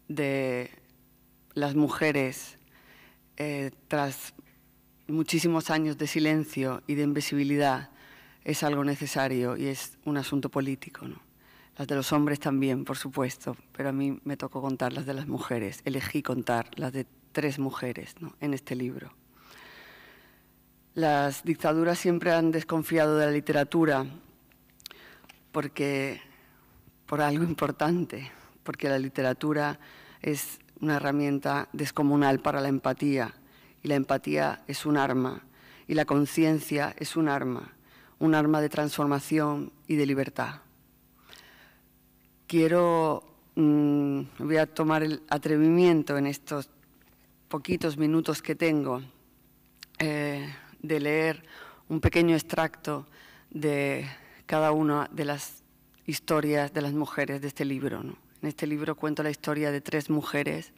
de las mujeres tras muchísimos años de silencio y de invisibilidad es algo necesario y es un asunto político, ¿no? Las de los hombres también, por supuesto, pero a mí me tocó contar las de las mujeres. Elegí contar las de 3 mujeres, ¿no?, en este libro. Las dictaduras siempre han desconfiado de la literatura por algo importante, porque la literatura es una herramienta descomunal para la empatía, y la empatía es un arma, y la conciencia es un arma de transformación y de libertad. Voy a tomar el atrevimiento en estos poquitos minutos que tengo de leer un pequeño extracto de cada una de las historias de las mujeres de este libro, ¿no? En este libro cuento la historia de 3 mujeres,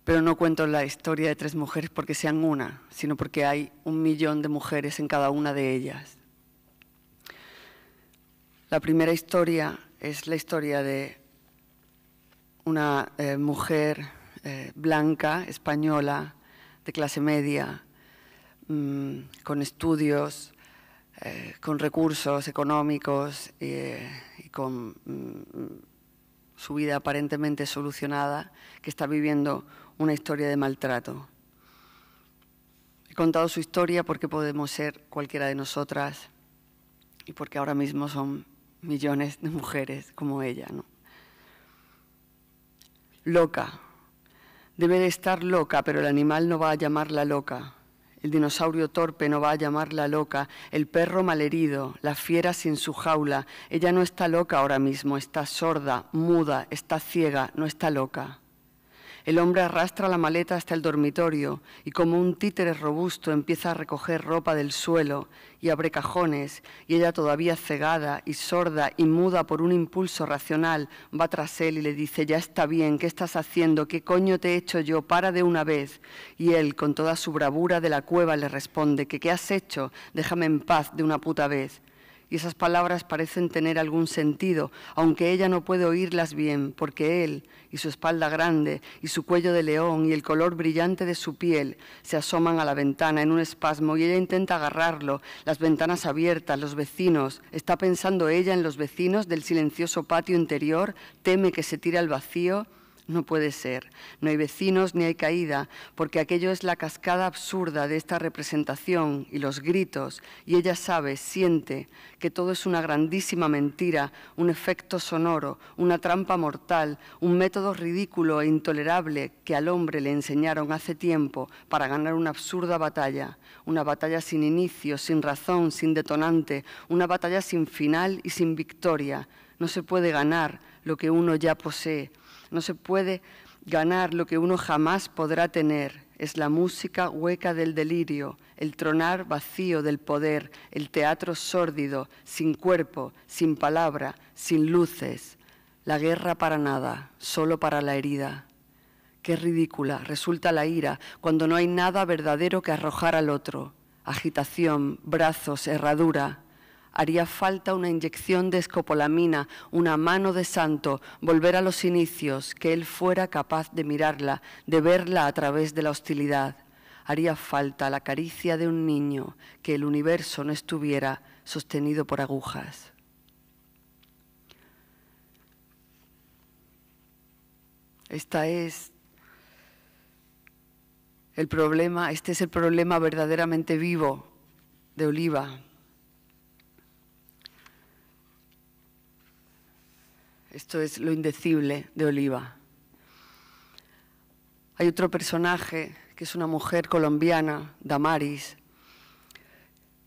pero no cuento la historia de 3 mujeres porque sean una, sino porque hay 1 millón de mujeres en cada una de ellas. La primera historia es la historia de una mujer blanca, española, de clase media, con estudios, con recursos económicos y con su vida aparentemente solucionada, que está viviendo una historia de maltrato. He contado su historia porque podemos ser cualquiera de nosotras y porque ahora mismo son millones de mujeres como ella, ¿no? Loca. Debe de estar loca, pero el animal no va a llamarla loca. El dinosaurio torpe no va a llamarla loca. El perro malherido, la fiera sin su jaula. Ella no está loca ahora mismo, está sorda, muda, está ciega, no está loca. El hombre arrastra la maleta hasta el dormitorio y como un títere robusto empieza a recoger ropa del suelo y abre cajones, y ella, todavía cegada y sorda y muda por un impulso racional, va tras él y le dice: ya está bien, ¿qué estás haciendo? ¿Qué coño te he hecho yo? Para de una vez. Y él, con toda su bravura de la cueva, le responde: ¿qué has hecho? Déjame en paz de una puta vez. y esas palabras parecen tener algún sentido, aunque ella no puede oírlas bien, porque él, y su espalda grande, y su cuello de león, y el color brillante de su piel, se asoman a la ventana en un espasmo, y ella intenta agarrarlo, las ventanas abiertas, los vecinos. ¿Está pensando ella en los vecinos del silencioso patio interior? ¿Teme que se tire al vacío? No puede ser. No hay vecinos ni hay caída, porque aquello es la cascada absurda de esta representación y los gritos, y ella sabe, siente, que todo es una grandísima mentira, un efecto sonoro, una trampa mortal, un método ridículo e intolerable que al hombre le enseñaron hace tiempo para ganar una absurda batalla, una batalla sin inicio, sin razón, sin detonante, una batalla sin final y sin victoria. No se puede ganar lo que uno ya posee. No se puede ganar lo que uno jamás podrá tener. Es la música hueca del delirio, el tronar vacío del poder, el teatro sórdido, sin cuerpo, sin palabra, sin luces. La guerra para nada, solo para la herida. Qué ridícula resulta la ira cuando no hay nada verdadero que arrojar al otro. Agitación, brazos, herradura. Haría falta una inyección de escopolamina, una mano de santo, volver a los inicios, que él fuera capaz de mirarla, de verla a través de la hostilidad. Haría falta la caricia de un niño, que el universo no estuviera sostenido por agujas. Este es el problema verdaderamente vivo de Oliva. Esto es lo indecible de Oliva. Hay otro personaje, que es una mujer colombiana, Damaris,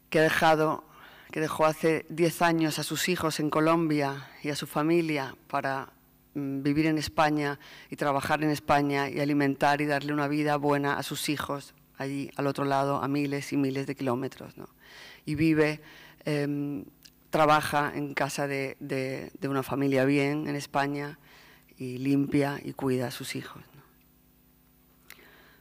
que dejó hace 10 años a sus hijos en Colombia y a su familia para vivir en España y trabajar en España y alimentar y darle una vida buena a sus hijos, allí al otro lado, a miles y miles de kilómetros, ¿no? Y vive... trabaja en casa de una familia bien en España y limpia y cuida a sus hijos, ¿no?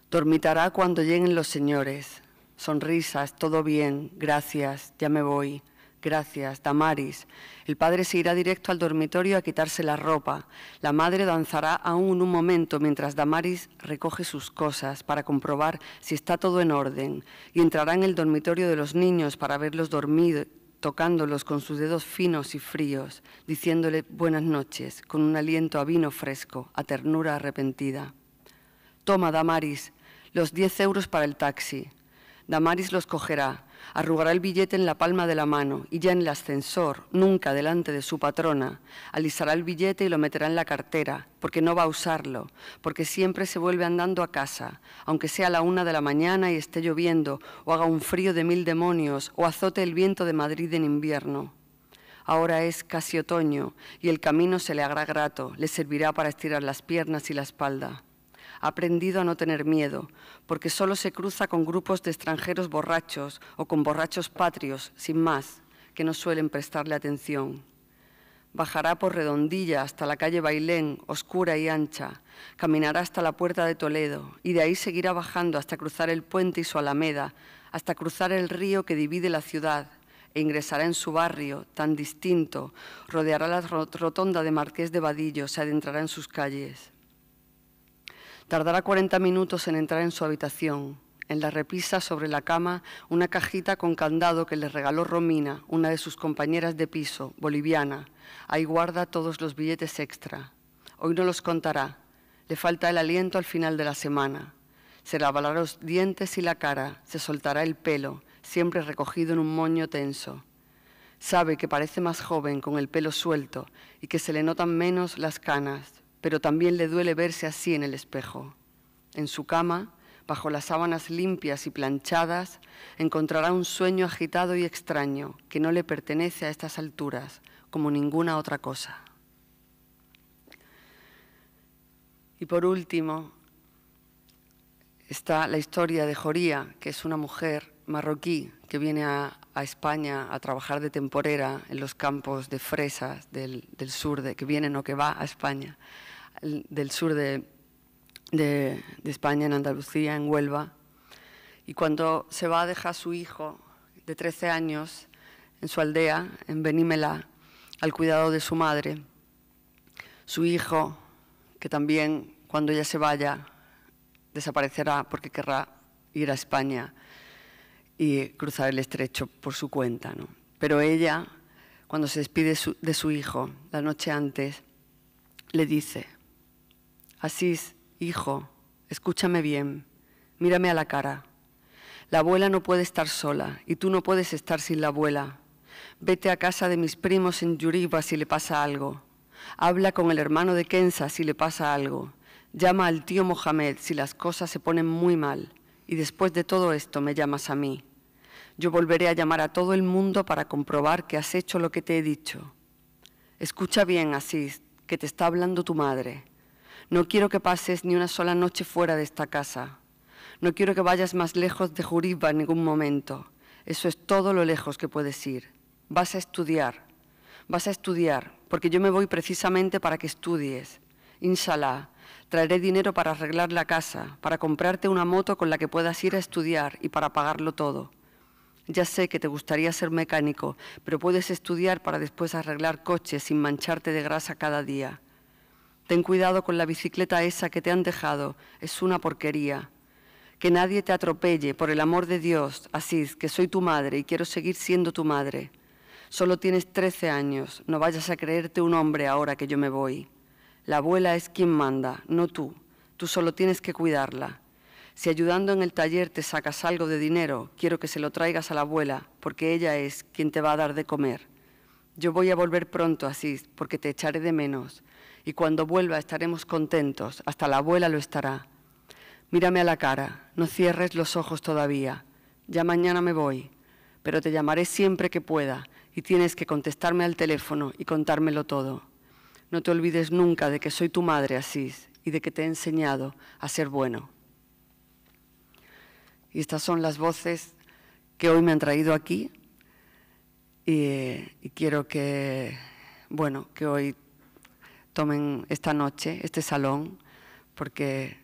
Dormitará cuando lleguen los señores. Sonrisas, todo bien, gracias, ya me voy, gracias, Damaris. El padre se irá directo al dormitorio a quitarse la ropa. La madre danzará aún un momento mientras Damaris recoge sus cosas para comprobar si está todo en orden y entrará en el dormitorio de los niños para verlos dormir, tocándolos con sus dedos finos y fríos, diciéndole buenas noches, con un aliento a vino fresco, a ternura arrepentida. Toma, Damaris, los 10 euros para el taxi. Damaris los cogerá, arrugará el billete en la palma de la mano y ya en el ascensor, nunca delante de su patrona, alisará el billete y lo meterá en la cartera, porque no va a usarlo, porque siempre se vuelve andando a casa, aunque sea la 1 de la mañana y esté lloviendo, o haga un frío de 1000 demonios, o azote el viento de Madrid en invierno. Ahora es casi otoño y el camino se le hará grato, le servirá para estirar las piernas y la espalda. Ha aprendido a no tener miedo, porque solo se cruza con grupos de extranjeros borrachos o con borrachos patrios, sin más, que no suelen prestarle atención. Bajará por Redondilla hasta la calle Bailén, oscura y ancha, caminará hasta la Puerta de Toledo y de ahí seguirá bajando hasta cruzar el puente y su alameda, hasta cruzar el río que divide la ciudad e ingresará en su barrio, tan distinto, rodeará la rotonda de Marqués de Vadillo, se adentrará en sus calles. Tardará 40 minutos en entrar en su habitación. En la repisa, sobre la cama, una cajita con candado que le regaló Romina, una de sus compañeras de piso, boliviana. Ahí guarda todos los billetes extra. Hoy no los contará. Le falta el aliento al final de la semana. Se lavará los dientes y la cara, se soltará el pelo, siempre recogido en un moño tenso. Sabe que parece más joven con el pelo suelto y que se le notan menos las canas, pero también le duele verse así en el espejo. En su cama, bajo las sábanas limpias y planchadas, encontrará un sueño agitado y extraño que no le pertenece a estas alturas, como ninguna otra cosa. Y por último, está la historia de Joría, que es una mujer marroquí que viene a España a trabajar de temporera en los campos de fresas del sur, que vienen o que va a España, del sur de España, en Andalucía, en Huelva. Y cuando se va a dejar a su hijo de 13 años, en su aldea, en Benímela, al cuidado de su madre. Su hijo, que también cuando ella se vaya desaparecerá porque querrá ir a España y cruzar el estrecho por su cuenta, ¿no? Pero ella, cuando se despide de su hijo la noche antes, le dice: Asís, hijo, escúchame bien, mírame a la cara. La abuela no puede estar sola y tú no puedes estar sin la abuela. Vete a casa de mis primos en Yuriba si le pasa algo. Habla con el hermano de Kenza si le pasa algo. Llama al tío Mohamed si las cosas se ponen muy mal. Y después de todo esto me llamas a mí. Yo volveré a llamar a todo el mundo para comprobar que has hecho lo que te he dicho. Escucha bien, Asís, que te está hablando tu madre. No quiero que pases ni una sola noche fuera de esta casa. No quiero que vayas más lejos de Juriba en ningún momento. Eso es todo lo lejos que puedes ir. Vas a estudiar, porque yo me voy precisamente para que estudies. Inshallah, traeré dinero para arreglar la casa, para comprarte una moto con la que puedas ir a estudiar y para pagarlo todo. Ya sé que te gustaría ser mecánico, pero puedes estudiar para después arreglar coches sin mancharte de grasa cada día. Ten cuidado con la bicicleta esa que te han dejado, es una porquería. Que nadie te atropelle, por el amor de Dios, Asís, que soy tu madre y quiero seguir siendo tu madre. Solo tienes 13 años, no vayas a creerte un hombre ahora que yo me voy. La abuela es quien manda, no tú. Tú solo tienes que cuidarla. Si ayudando en el taller te sacas algo de dinero, quiero que se lo traigas a la abuela, porque ella es quien te va a dar de comer. Yo voy a volver pronto, Asís, porque te echaré de menos. Y cuando vuelva estaremos contentos, hasta la abuela lo estará. Mírame a la cara, no cierres los ojos todavía. Ya mañana me voy, pero te llamaré siempre que pueda y tienes que contestarme al teléfono y contármelo todo. No te olvides nunca de que soy tu madre, Asís, y de que te he enseñado a ser bueno. Y estas son las voces que hoy me han traído aquí y quiero que, bueno, que hoy tomen esta noche, este salón, porque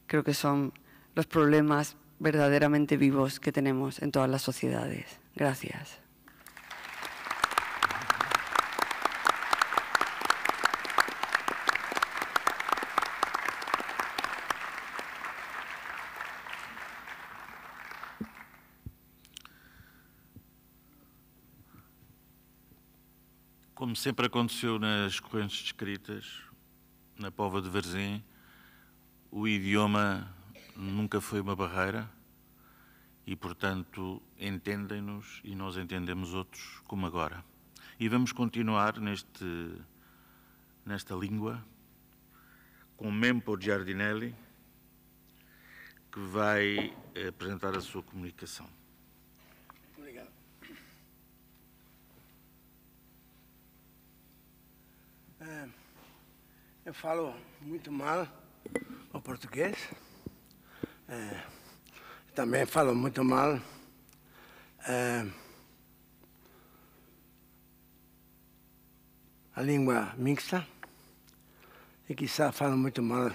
creo que son los problemas verdaderamente vivos que tenemos en todas las sociedades. Gracias. Como sempre aconteceu nas correntes descritas, na Póvoa de Varzim, o idioma nunca foi uma barreira e, portanto, entendem-nos e nós entendemos outros como agora. E vamos continuar nesta língua com Mempo Giardinelli, que vai apresentar a sua comunicação. Obrigado. Eu falo muito mal o português. Também falo muito mal a língua mixta e quizá falo muito mal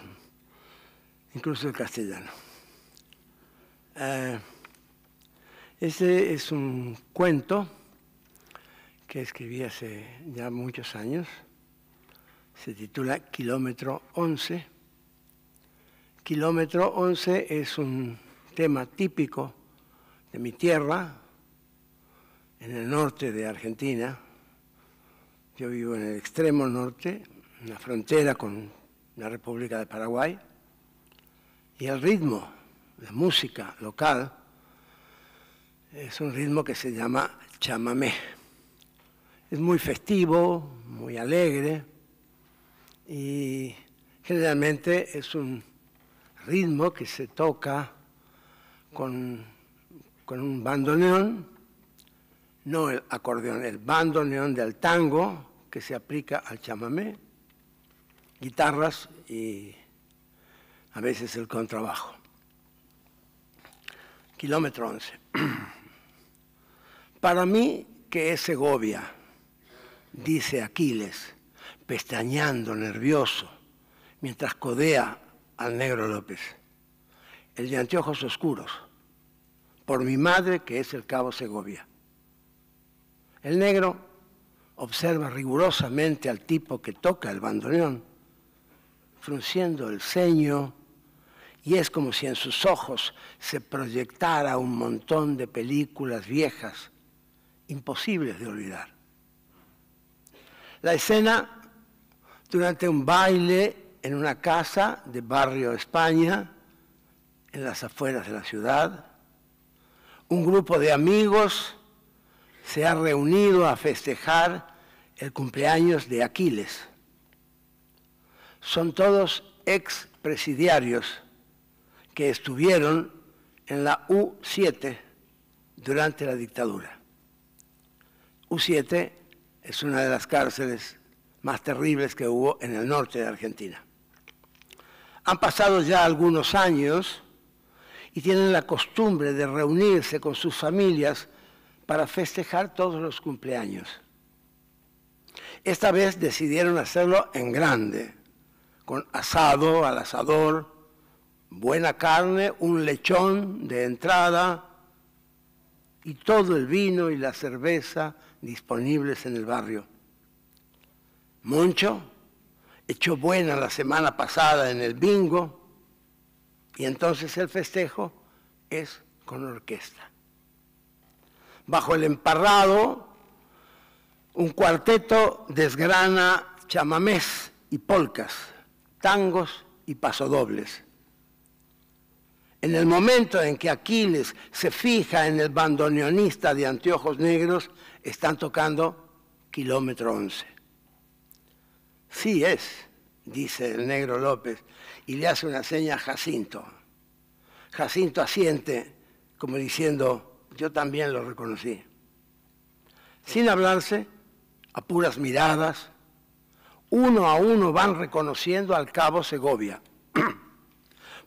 incluso el castellano. Este es un cuento que escribí hace ya muchos años. Se titula Kilómetro 11. Kilómetro 11 es un tema típico de mi tierra, en el norte de Argentina. Yo vivo en el extremo norte, en la frontera con la República de Paraguay. Y el ritmo, la música local, es un ritmo que se llama chamamé. Es muy festivo, muy alegre y generalmente es un ritmo que se toca con un bandoneón, no el acordeón, el bandoneón del tango que se aplica al chamamé, guitarras y a veces el contrabajo. Kilómetro 11. Para mí, ¿qué es Segovia?, dice Aquiles, pestañeando nervioso, mientras codea al negro López, el de anteojos oscuros, por mi madre que es el cabo Segovia. El negro observa rigurosamente al tipo que toca el bandoneón, frunciendo el ceño, y es como si en sus ojos se proyectara un montón de películas viejas, imposibles de olvidar. La escena durante un baile en una casa de Barrio España, en las afueras de la ciudad. Un grupo de amigos se ha reunido a festejar el cumpleaños de Aquiles. Son todos expresidiarios que estuvieron en la U7 durante la dictadura. U7 es una de las cárceles más terribles que hubo en el norte de Argentina. Han pasado ya algunos años y tienen la costumbre de reunirse con sus familias para festejar todos los cumpleaños. Esta vez decidieron hacerlo en grande, con asado al asador, buena carne, un lechón de entrada y todo el vino y la cerveza disponibles en el barrio. Moncho echó buena la semana pasada en el bingo y entonces el festejo es con orquesta. Bajo el emparrado, un cuarteto desgrana chamamés y polcas, tangos y pasodobles. En el momento en que Aquiles se fija en el bandoneonista de anteojos negros, están tocando Kilómetro 11. Sí es, dice el negro López, y le hace una seña a Jacinto. Jacinto asiente, como diciendo, yo también lo reconocí. Sin hablarse, a puras miradas, uno a uno van reconociendo al cabo Segovia.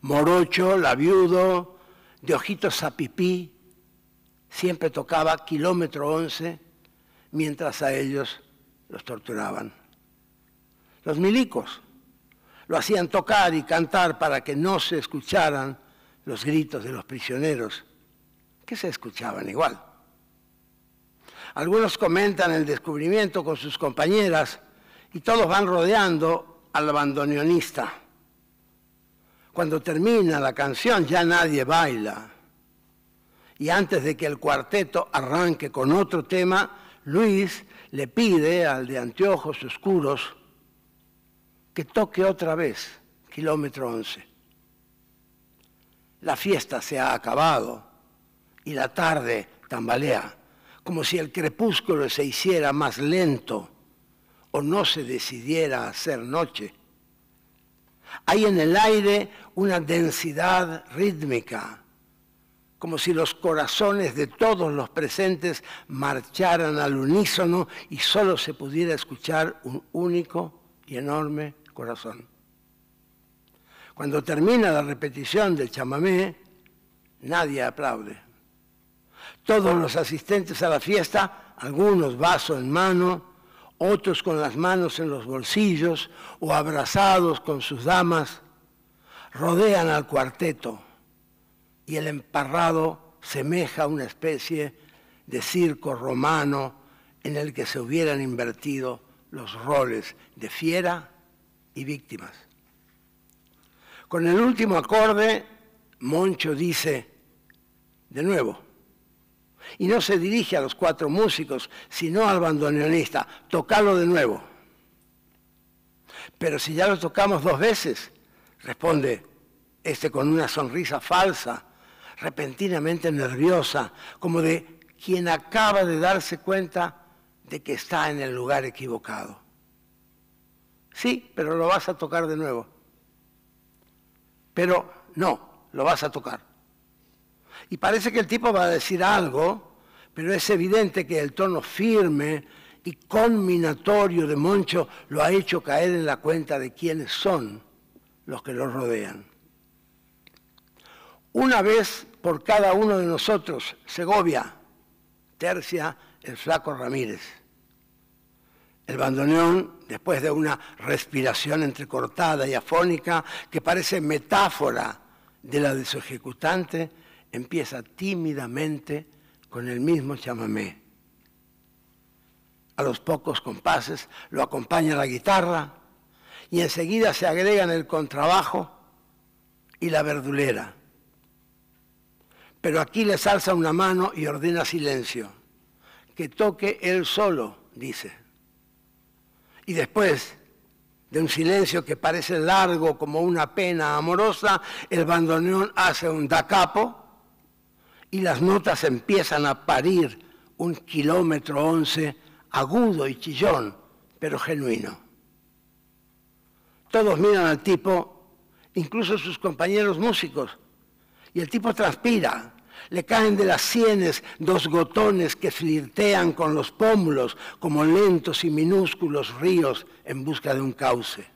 Morocho, labiudo, de ojitos a pipí, siempre tocaba Kilómetro 11, mientras a ellos los torturaban. Los milicos lo hacían tocar y cantar para que no se escucharan los gritos de los prisioneros, que se escuchaban igual. Algunos comentan el descubrimiento con sus compañeras y todos van rodeando al bandoneonista. Cuando termina la canción ya nadie baila. Y antes de que el cuarteto arranque con otro tema, Luis le pide al de anteojos oscuros que toque otra vez Kilómetro 11. La fiesta se ha acabado y la tarde tambalea, como si el crepúsculo se hiciera más lento o no se decidiera a hacer noche. Hay en el aire una densidad rítmica, como si los corazones de todos los presentes marcharan al unísono y solo se pudiera escuchar un único y enorme corazón. Cuando termina la repetición del chamamé, nadie aplaude. Todos los asistentes a la fiesta, algunos vaso en mano, otros con las manos en los bolsillos o abrazados con sus damas, rodean al cuarteto y el emparrado semeja una especie de circo romano en el que se hubieran invertido los roles de fiera y víctimas. Con el último acorde, Moncho dice, de nuevo, y no se dirige a los cuatro músicos, sino al bandoneonista, tocalo de nuevo. Pero si ya lo tocamos 2 veces, responde este con una sonrisa falsa, repentinamente nerviosa, como de quien acaba de darse cuenta de que está en el lugar equivocado. Sí, pero lo vas a tocar de nuevo. Pero no, lo vas a tocar. Y parece que el tipo va a decir algo, pero es evidente que el tono firme y conminatorio de Moncho lo ha hecho caer en la cuenta de quiénes son los que lo rodean. Una vez por cada uno de nosotros, Segovia, tercia el flaco Ramírez. El bandoneón, después de una respiración entrecortada y afónica que parece metáfora de la de su ejecutante, empieza tímidamente con el mismo chamamé. A los pocos compases lo acompaña la guitarra y enseguida se agregan el contrabajo y la verdulera. Pero aquí les alza una mano y ordena silencio. Que toque él solo, dice. Y después de un silencio que parece largo como una pena amorosa, el bandoneón hace un da capo y las notas empiezan a parir un kilómetro 11 agudo y chillón, pero genuino. Todos miran al tipo, incluso sus compañeros músicos, y el tipo transpira. Le caen de las sienes 2 gotones que flirtean con los pómulos como lentos y minúsculos ríos en busca de un cauce.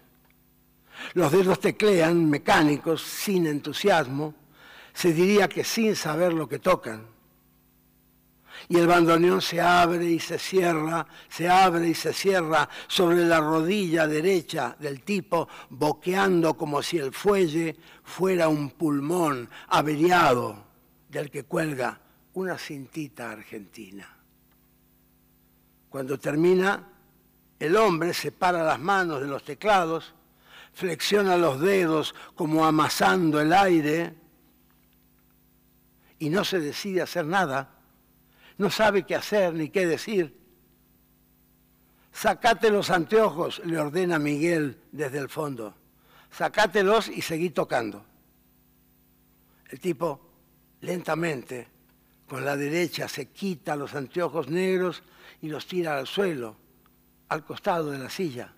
Los dedos teclean, mecánicos, sin entusiasmo, se diría que sin saber lo que tocan. Y el bandoneón se abre y se cierra, se abre y se cierra sobre la rodilla derecha del tipo, boqueando como si el fuelle fuera un pulmón averiado del que cuelga una cintita argentina. Cuando termina, el hombre separa las manos de los teclados, flexiona los dedos como amasando el aire y no se decide a hacer nada. No sabe qué hacer ni qué decir. Sacate los anteojos, le ordena Miguel desde el fondo. Sacátelos y seguí tocando. El tipo lentamente, con la derecha, se quita los anteojos negros y los tira al suelo, al costado de la silla.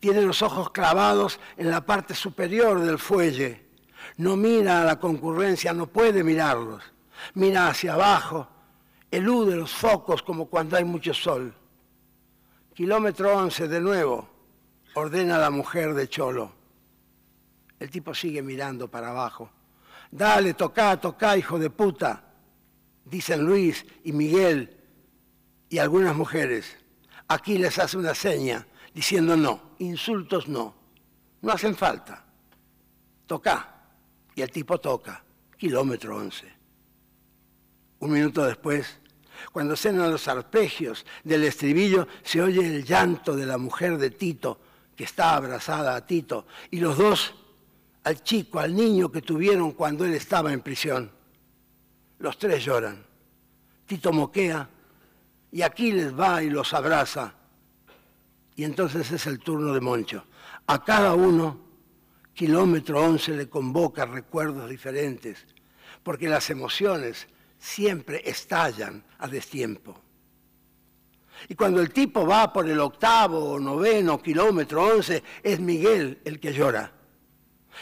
Tiene los ojos clavados en la parte superior del fuelle. No mira a la concurrencia, no puede mirarlos. Mira hacia abajo, elude los focos como cuando hay mucho sol. Kilómetro 11 de nuevo, ordena la mujer de Cholo. El tipo sigue mirando para abajo. Dale, toca, hijo de puta, dicen Luis y Miguel y algunas mujeres. Aquí les hace una seña diciendo no, insultos no, no hacen falta. Toca. Y el tipo toca, kilómetro 11. Un minuto después, cuando suenan los arpegios del estribillo, se oye el llanto de la mujer de Tito, que está abrazada a Tito, y los dos, al chico, al niño que tuvieron cuando él estaba en prisión. Los 3 lloran. Tito moquea y Aquiles va y los abraza. Y entonces es el turno de Moncho. A cada uno, kilómetro 11 le convoca recuerdos diferentes, porque las emociones siempre estallan a destiempo. Y cuando el tipo va por el 8º o 9º kilómetro 11, es Miguel el que llora.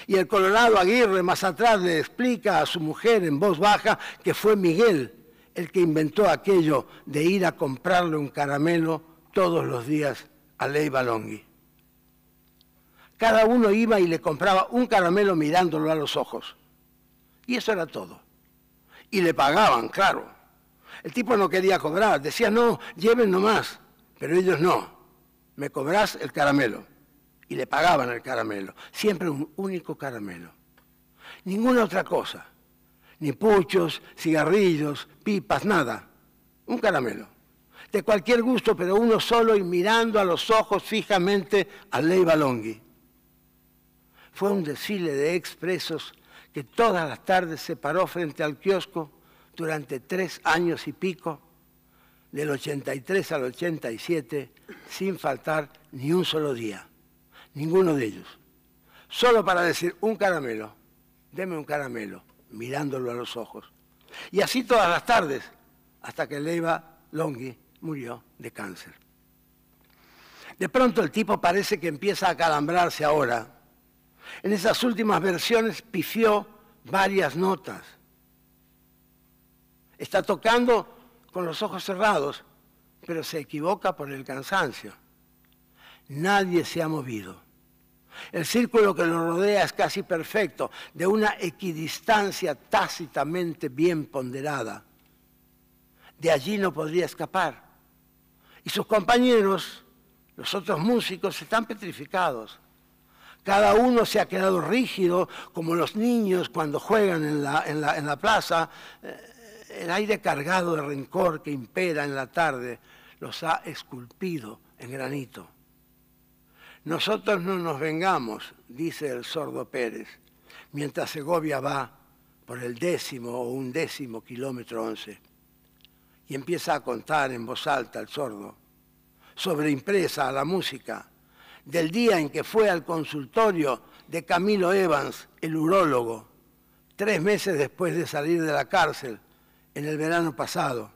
Y el Colorado Aguirre más atrás le explica a su mujer en voz baja que fue Miguel el que inventó aquello de ir a comprarle un caramelo todos los días a Leiva Longhi. Cada uno iba y le compraba un caramelo mirándolo a los ojos. Y eso era todo. Y le pagaban, claro. El tipo no quería cobrar, decía, no, lleven nomás. Pero ellos no, me cobrás el caramelo. Y le pagaban el caramelo, siempre un único caramelo. Ninguna otra cosa, ni puchos, cigarrillos, pipas, nada. Un caramelo, de cualquier gusto, pero uno solo y mirando a los ojos fijamente a Leiva Longhi. Fue un desfile de expresos que todas las tardes se paró frente al kiosco durante 3 años y pico, del 83 al 87, sin faltar ni un solo día. Ninguno de ellos. Solo para decir un caramelo, deme un caramelo, mirándolo a los ojos. Y así todas las tardes, hasta que Leiva Longhi murió de cáncer. De pronto el tipo parece que empieza a acalambrarse ahora. En esas últimas versiones pifió varias notas. Está tocando con los ojos cerrados, pero se equivoca por el cansancio. Nadie se ha movido. El círculo que lo rodea es casi perfecto, de una equidistancia tácitamente bien ponderada. De allí no podría escapar. Y sus compañeros, los otros músicos, están petrificados. Cada uno se ha quedado rígido, como los niños cuando juegan en la plaza. El aire cargado de rencor que impera en la tarde los ha esculpido en granito. Nosotros no nos vengamos, dice el sordo Pérez, mientras Segovia va por el 10º o 11º kilómetro 11. Y empieza a contar en voz alta el sordo, sobreimpresa a la música, del día en que fue al consultorio de Camilo Evans, el urólogo, 3 meses después de salir de la cárcel, en el verano pasado.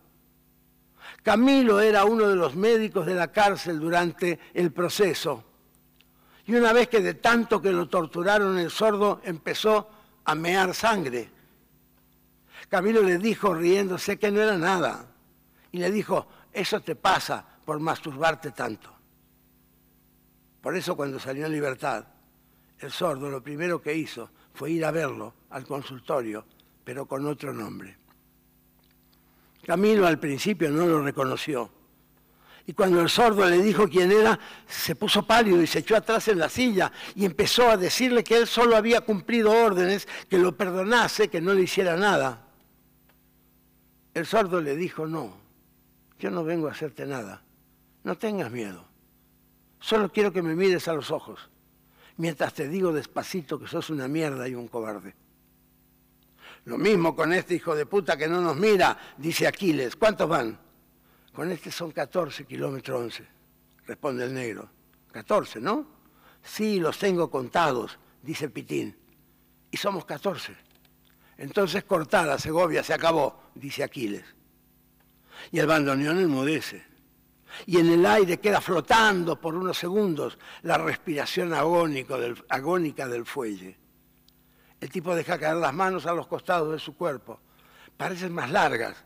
Camilo era uno de los médicos de la cárcel durante el proceso. Y una vez que de tanto que lo torturaron, el sordo empezó a mear sangre. Camilo le dijo, riéndose, que no era nada. Y le dijo, eso te pasa por masturbarte tanto. Por eso cuando salió en libertad, el sordo lo primero que hizo fue ir a verlo al consultorio, pero con otro nombre. Camilo al principio no lo reconoció. Y cuando el sordo le dijo quién era, se puso pálido y se echó atrás en la silla y empezó a decirle que él solo había cumplido órdenes, que lo perdonase, que no le hiciera nada. El sordo le dijo, no, yo no vengo a hacerte nada, no tengas miedo. Solo quiero que me mires a los ojos, mientras te digo despacito que sos una mierda y un cobarde. Lo mismo con este hijo de puta que no nos mira, dice Aquiles. ¿Cuántos van? Con este son 14 kilómetros 11, responde el negro. 14, ¿no? Sí, los tengo contados, dice Pitín. Y somos 14. Entonces cortada, Segovia, se acabó, dice Aquiles. Y el bandoneón enmudece. Y en el aire queda flotando por unos segundos la respiración agónica del fuelle. El tipo deja caer las manos a los costados de su cuerpo. Parecen más largas,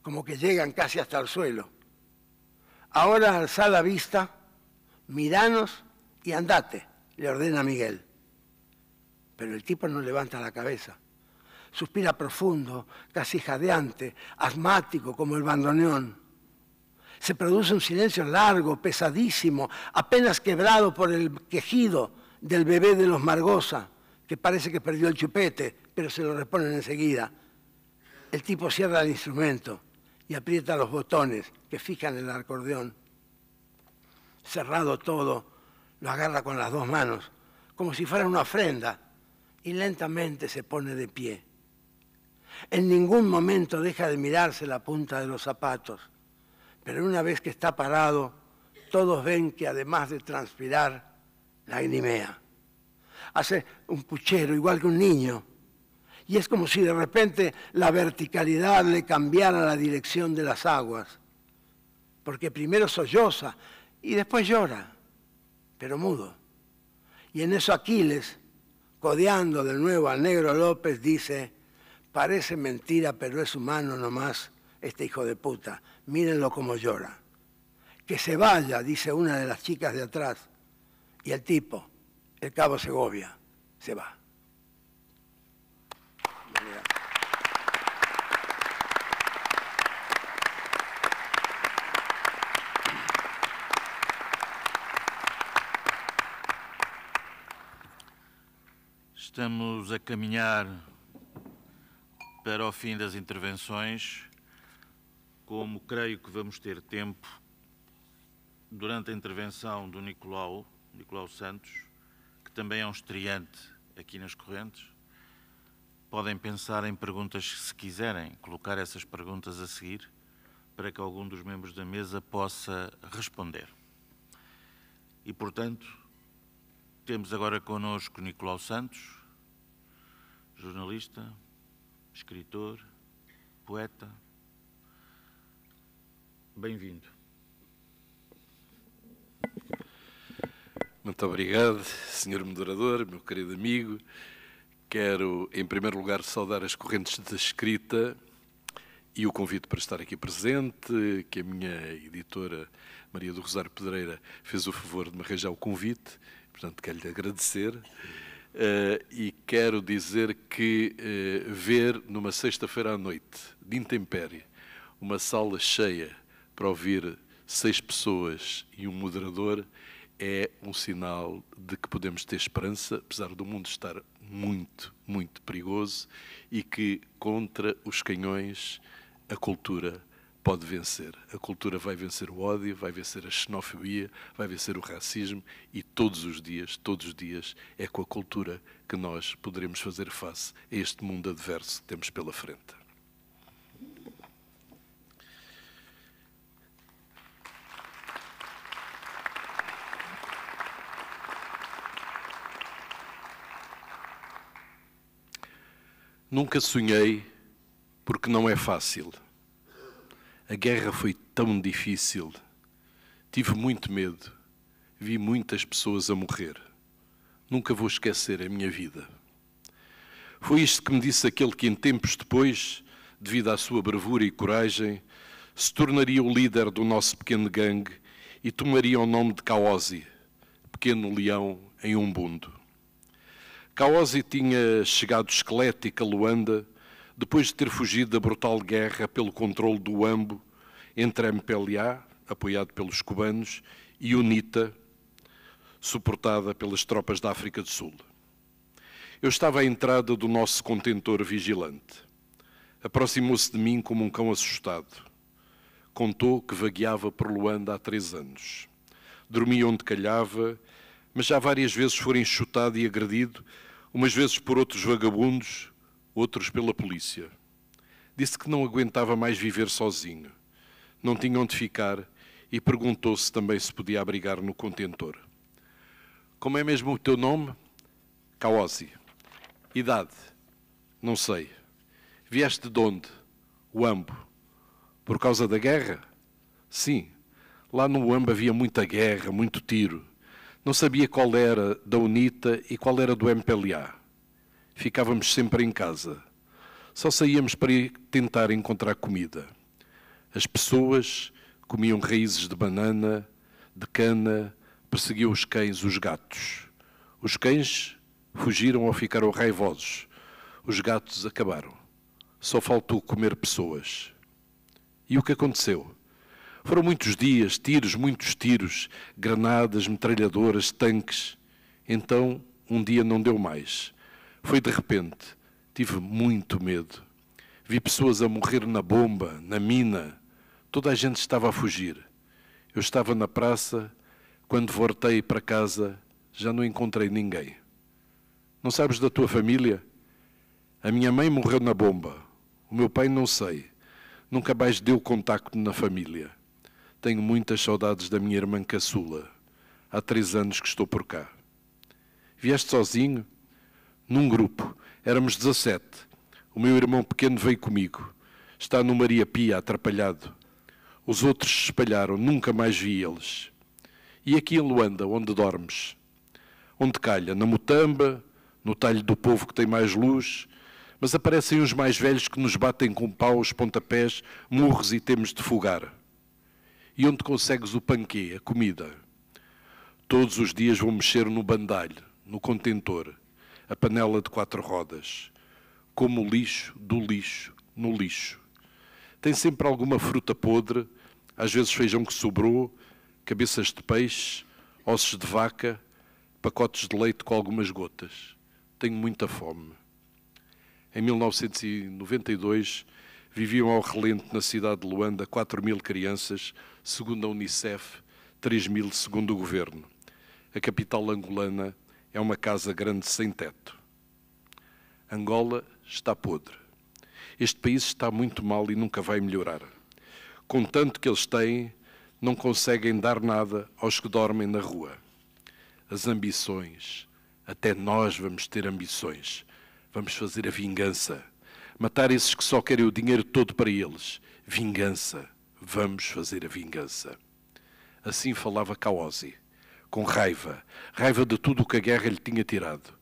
como que llegan casi hasta el suelo. Ahora alza la vista, miranos y andate, le ordena Miguel. Pero el tipo no levanta la cabeza. Suspira profundo, casi jadeante, asmático como el bandoneón. Se produce un silencio largo, pesadísimo, apenas quebrado por el quejido del bebé de los Margosa, que parece que perdió el chupete, pero se lo reponen enseguida. El tipo cierra el instrumento y aprieta los botones que fijan el acordeón. Cerrado todo, lo agarra con las 2 manos, como si fuera una ofrenda, y lentamente se pone de pie. En ningún momento deja de mirarse la punta de los zapatos, pero una vez que está parado, todos ven que además de transpirar, lagrimea. Hace un puchero igual que un niño, y es como si de repente la verticalidad le cambiara la dirección de las aguas, porque primero solloza y después llora, pero mudo. Y en eso Aquiles, codeando de nuevo al negro López, dice, parece mentira, pero es humano nomás este hijo de puta, mírenlo como llora. Que se vaya, dice una de las chicas de atrás, y el tipo, el cabo Segovia, se va. Estamos a caminhar para o fim das intervenções. Como creio que vamos ter tempo, durante a intervenção do Nicolau Santos, que também é um estreante aqui nas Correntes, podem pensar em perguntas, se quiserem, colocar essas perguntas a seguir, para que algum dos membros da mesa possa responder. E, portanto, temos agora connosco Nicolau Santos, jornalista, escritor, poeta. Bem-vindo. Muito obrigado, Sr. Moderador, meu querido amigo. Quero, em primeiro lugar, saudar as Correntes da Escrita e o convite para estar aqui presente, que a minha editora, Maria do Rosário Pedreira, fez o favor de me arranjar o convite, portanto, quero-lhe agradecer. E quero dizer que ver numa sexta-feira à noite, de intempérie, uma sala cheia para ouvir 6 pessoas e um moderador é um sinal de que podemos ter esperança, apesar do mundo estar muito, muito perigoso, e que contra os canhões a cultura pode vencer. A cultura vai vencer o ódio, vai vencer a xenofobia, vai vencer o racismo e todos os dias, é com a cultura que nós poderemos fazer face a este mundo adverso que temos pela frente. Nunca sonhei, porque não é fácil. A guerra foi tão difícil. Tive muito medo. Vi muitas pessoas a morrer. Nunca vou esquecer a minha vida. Foi isto que me disse aquele que, em tempos depois, devido à sua bravura e coragem, se tornaria o líder do nosso pequeno gangue e tomaria o nome de Kaosi, pequeno leão em Umbundo. Kaosi tinha chegado esquelético a Luanda depois de ter fugido da brutal guerra pelo controle do Uambo entre a MPLA, apoiado pelos cubanos, e UNITA, suportada pelas tropas da África do Sul. Eu estava à entrada do nosso contentor vigilante. Aproximou-se de mim como um cão assustado. Contou que vagueava por Luanda há 3 anos. Dormia onde calhava, mas já várias vezes fora enxotado e agredido, umas vezes por outros vagabundos, outros pela polícia. Disse que não aguentava mais viver sozinho. Não tinha onde ficar e perguntou-se também se podia abrigar no contentor. Como é mesmo o teu nome? Kaosi. Idade? Não sei. Vieste de onde? Uambo. Por causa da guerra? Sim. Lá no Uambo havia muita guerra, muito tiro. Não sabia qual era da UNITA e qual era do MPLA. Ficávamos sempre em casa. Só saíamos para ir tentar encontrar comida. As pessoas comiam raízes de banana, de cana, perseguiam os cães, os gatos. Os cães fugiram ou ficaram raivosos. Os gatos acabaram. Só faltou comer pessoas. E o que aconteceu? Foram muitos dias, muitos tiros, granadas, metralhadoras, tanques. Então, um dia não deu mais. Foi de repente. Tive muito medo. Vi pessoas a morrer na bomba, na mina. Toda a gente estava a fugir. Eu estava na praça. Quando voltei para casa, já não encontrei ninguém. Não sabes da tua família? A minha mãe morreu na bomba. O meu pai não sei. Nunca mais deu contacto na família. Tenho muitas saudades da minha irmã caçula. Há 3 anos que estou por cá. Vieste sozinho? Num grupo. Éramos 17. O meu irmão pequeno veio comigo. Está no Maria Pia, atrapalhado. Os outros se espalharam. Nunca mais vi eles. E aqui em Luanda, onde dormes? Onde calha? Na Mutamba? No talho do povo que tem mais luz? Mas aparecem os mais velhos que nos batem com paus, pontapés, murros e temos de fugar. E onde consegues o panquê, a comida? Todos os dias vou mexer no bandalho, no contentor, a panela de 4 rodas. Como o lixo do lixo, no lixo. Tem sempre alguma fruta podre, às vezes feijão que sobrou, cabeças de peixe, ossos de vaca, pacotes de leite com algumas gotas. Tenho muita fome. Em 1992, viviam ao relento na cidade de Luanda 4.000 crianças, segundo a Unicef, 3.000 segundo o governo. A capital angolana é uma casa grande sem teto. Angola está podre. Este país está muito mal e nunca vai melhorar. Com tanto que eles têm, não conseguem dar nada aos que dormem na rua. As ambições, até nós vamos ter ambições. Vamos fazer a vingança. Matar esses que só querem o dinheiro todo para eles. Vingança. Vamos fazer a vingança. Assim falava Kaosi, com raiva. Raiva de tudo o que a guerra lhe tinha tirado.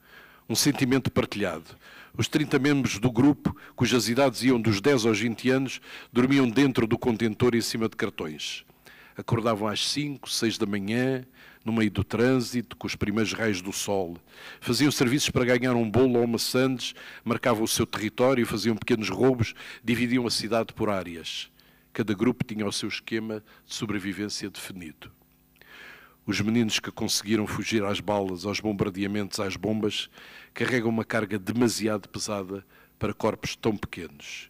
Um sentimento partilhado. Os 30 membros do grupo, cujas idades iam dos 10 aos 20 anos, dormiam dentro do contentor em cima de cartões. Acordavam às 5, 6 da manhã, no meio do trânsito, com os primeiros raios do sol. Faziam serviços para ganhar um bolo ou uma sandes, marcavam o seu território, faziam pequenos roubos, dividiam a cidade por áreas. Cada grupo tinha o seu esquema de sobrevivência definido. Os meninos que conseguiram fugir às balas, aos bombardeamentos, às bombas, carregam uma carga demasiado pesada para corpos tão pequenos.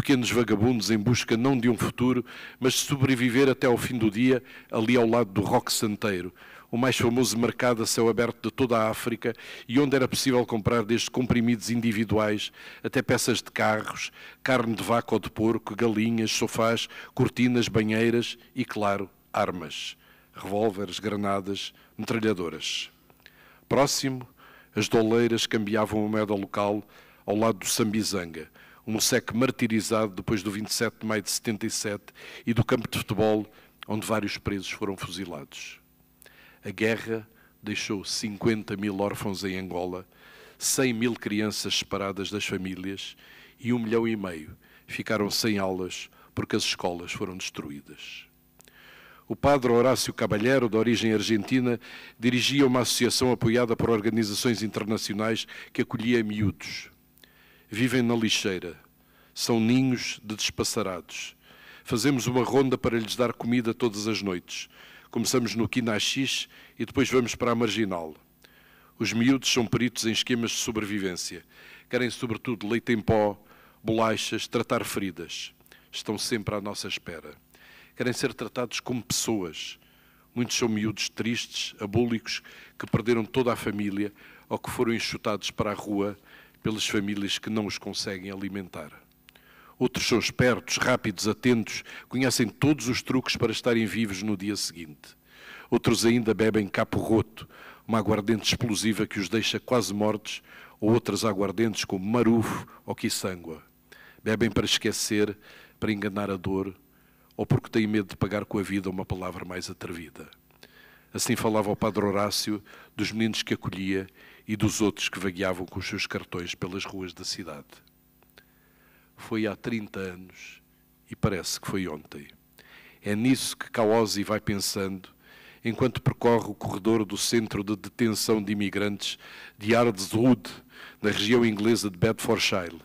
pequenos vagabundos em busca não de um futuro, mas de sobreviver até ao fim do dia, ali ao lado do Roque Santeiro, o mais famoso mercado a céu aberto de toda a África e onde era possível comprar desde comprimidos individuais até peças de carros, carne de vaca ou de porco, galinhas, sofás, cortinas, banheiras e, claro, armas, revólveres, granadas, metralhadoras. Próximo, as doleiras cambiavam a moeda local ao lado do Sambizanga, um moçeque martirizado depois do 27 de maio de 77 e do campo de futebol onde vários presos foram fuzilados. A guerra deixou 50 mil órfãos em Angola, 100 mil crianças separadas das famílias e 1,5 milhão ficaram sem aulas porque as escolas foram destruídas. O padre Horácio Caballero, de origem argentina, dirigia uma associação apoiada por organizações internacionais que acolhia miúdos. Vivem na lixeira, são ninhos de despassarados. Fazemos uma ronda para lhes dar comida todas as noites. Começamos no Quinaxis e depois vamos para a Marginal. Os miúdos são peritos em esquemas de sobrevivência. Querem sobretudo leite em pó, bolachas, tratar feridas. Estão sempre à nossa espera. Querem ser tratados como pessoas. Muitos são miúdos tristes, abúlicos, que perderam toda a família ou que foram enxutados para a rua pelas famílias que não os conseguem alimentar. Outros são espertos, rápidos, atentos, conhecem todos os truques para estarem vivos no dia seguinte. Outros ainda bebem capo roto, uma aguardente explosiva que os deixa quase mortos, ou outras aguardentes como marufo ou quiçangua. Bebem para esquecer, para enganar a dor, ou porque têm medo de pagar com a vida uma palavra mais atrevida. Assim falava o padre Horácio dos meninos que acolhia e dos outros que vagueavam com os seus cartões pelas ruas da cidade. Foi há 30 anos e parece que foi ontem. É nisso que Kaosi vai pensando enquanto percorre o corredor do centro de detenção de imigrantes de Ardswood, na região inglesa de Bedfordshire.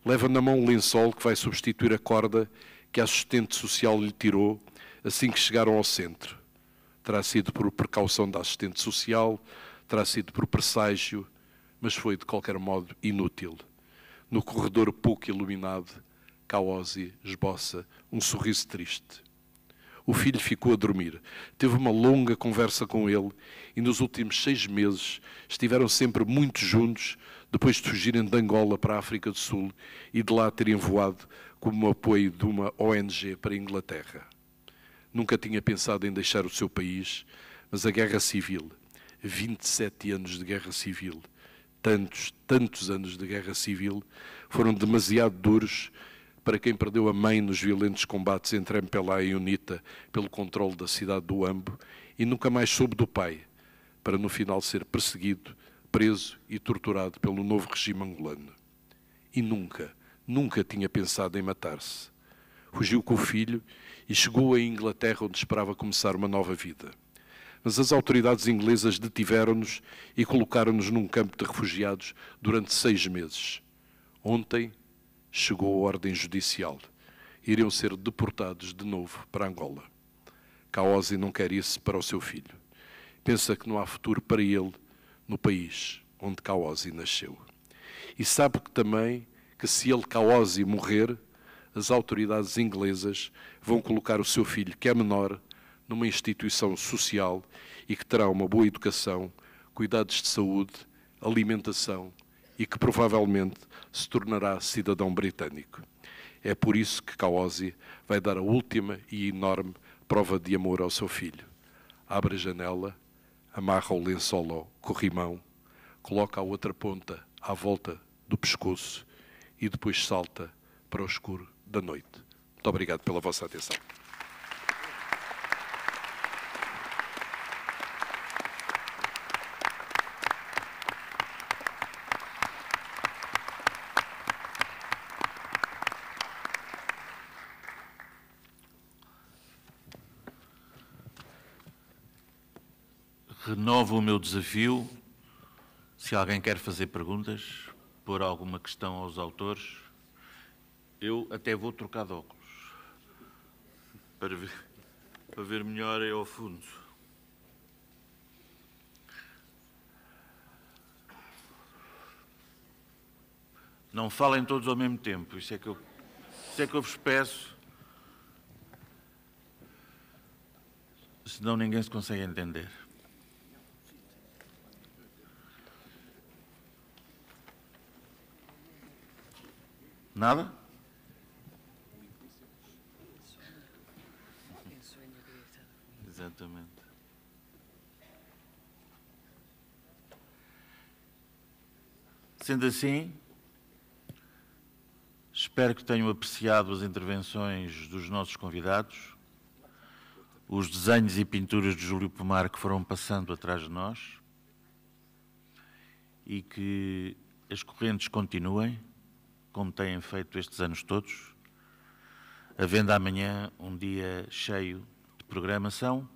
Leva na mão um lençol que vai substituir a corda que a assistente social lhe tirou assim que chegaram ao centro. Terá sido por precaução da assistente social, terá sido por presságio, mas foi de qualquer modo inútil. No corredor pouco iluminado, Kaosi esboça um sorriso triste. O filho ficou a dormir. Teve uma longa conversa com ele e nos últimos 6 meses estiveram sempre muito juntos depois de fugirem de Angola para a África do Sul e de lá terem voado como apoio de uma ONG para a Inglaterra. Nunca tinha pensado em deixar o seu país, mas a guerra civil, 27 anos de guerra civil, tantos anos de guerra civil, foram demasiado duros para quem perdeu a mãe nos violentos combates entre MPLA e UNITA pelo controle da cidade do Ambo e nunca mais soube do pai, para no final ser perseguido, preso e torturado pelo novo regime angolano. E nunca tinha pensado em matar-se. Fugiu com o filho e chegou à Inglaterra, onde esperava começar uma nova vida. Mas as autoridades inglesas detiveram-nos e colocaram-nos num campo de refugiados durante 6 meses. Ontem chegou a ordem judicial. Iriam ser deportados de novo para Angola. Kaosi não quer isso para o seu filho. Pensa que não há futuro para ele no país onde Kaosi nasceu. E sabe que também que se ele, Kaosi, morrer, as autoridades inglesas vão colocar o seu filho, que é menor, numa instituição social e que terá uma boa educação, cuidados de saúde, alimentação e que provavelmente se tornará cidadão britânico. É por isso que Kaosi vai dar a última e enorme prova de amor ao seu filho. Abre a janela, amarra o lençol ao corrimão, coloca a outra ponta à volta do pescoço e depois salta para o escuro da noite. Muito obrigado pela vossa atenção. Renovo o meu desafio. Se alguém quer fazer perguntas, pôr alguma questão aos autores, eu até vou trocar de óculos para ver melhor ao fundo. Não falem todos ao mesmo tempo, isso é que eu Isso é que eu vos peço, senão ninguém se consegue entender. Nada? Exatamente. Sendo assim, espero que tenham apreciado as intervenções dos nossos convidados, os desenhos e pinturas de Júlio Pomar que foram passando atrás de nós e que as correntes continuem, como têm feito estes anos todos, havendo amanhã um dia cheio de programação.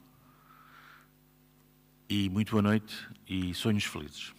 E muito boa noite e sonhos felizes.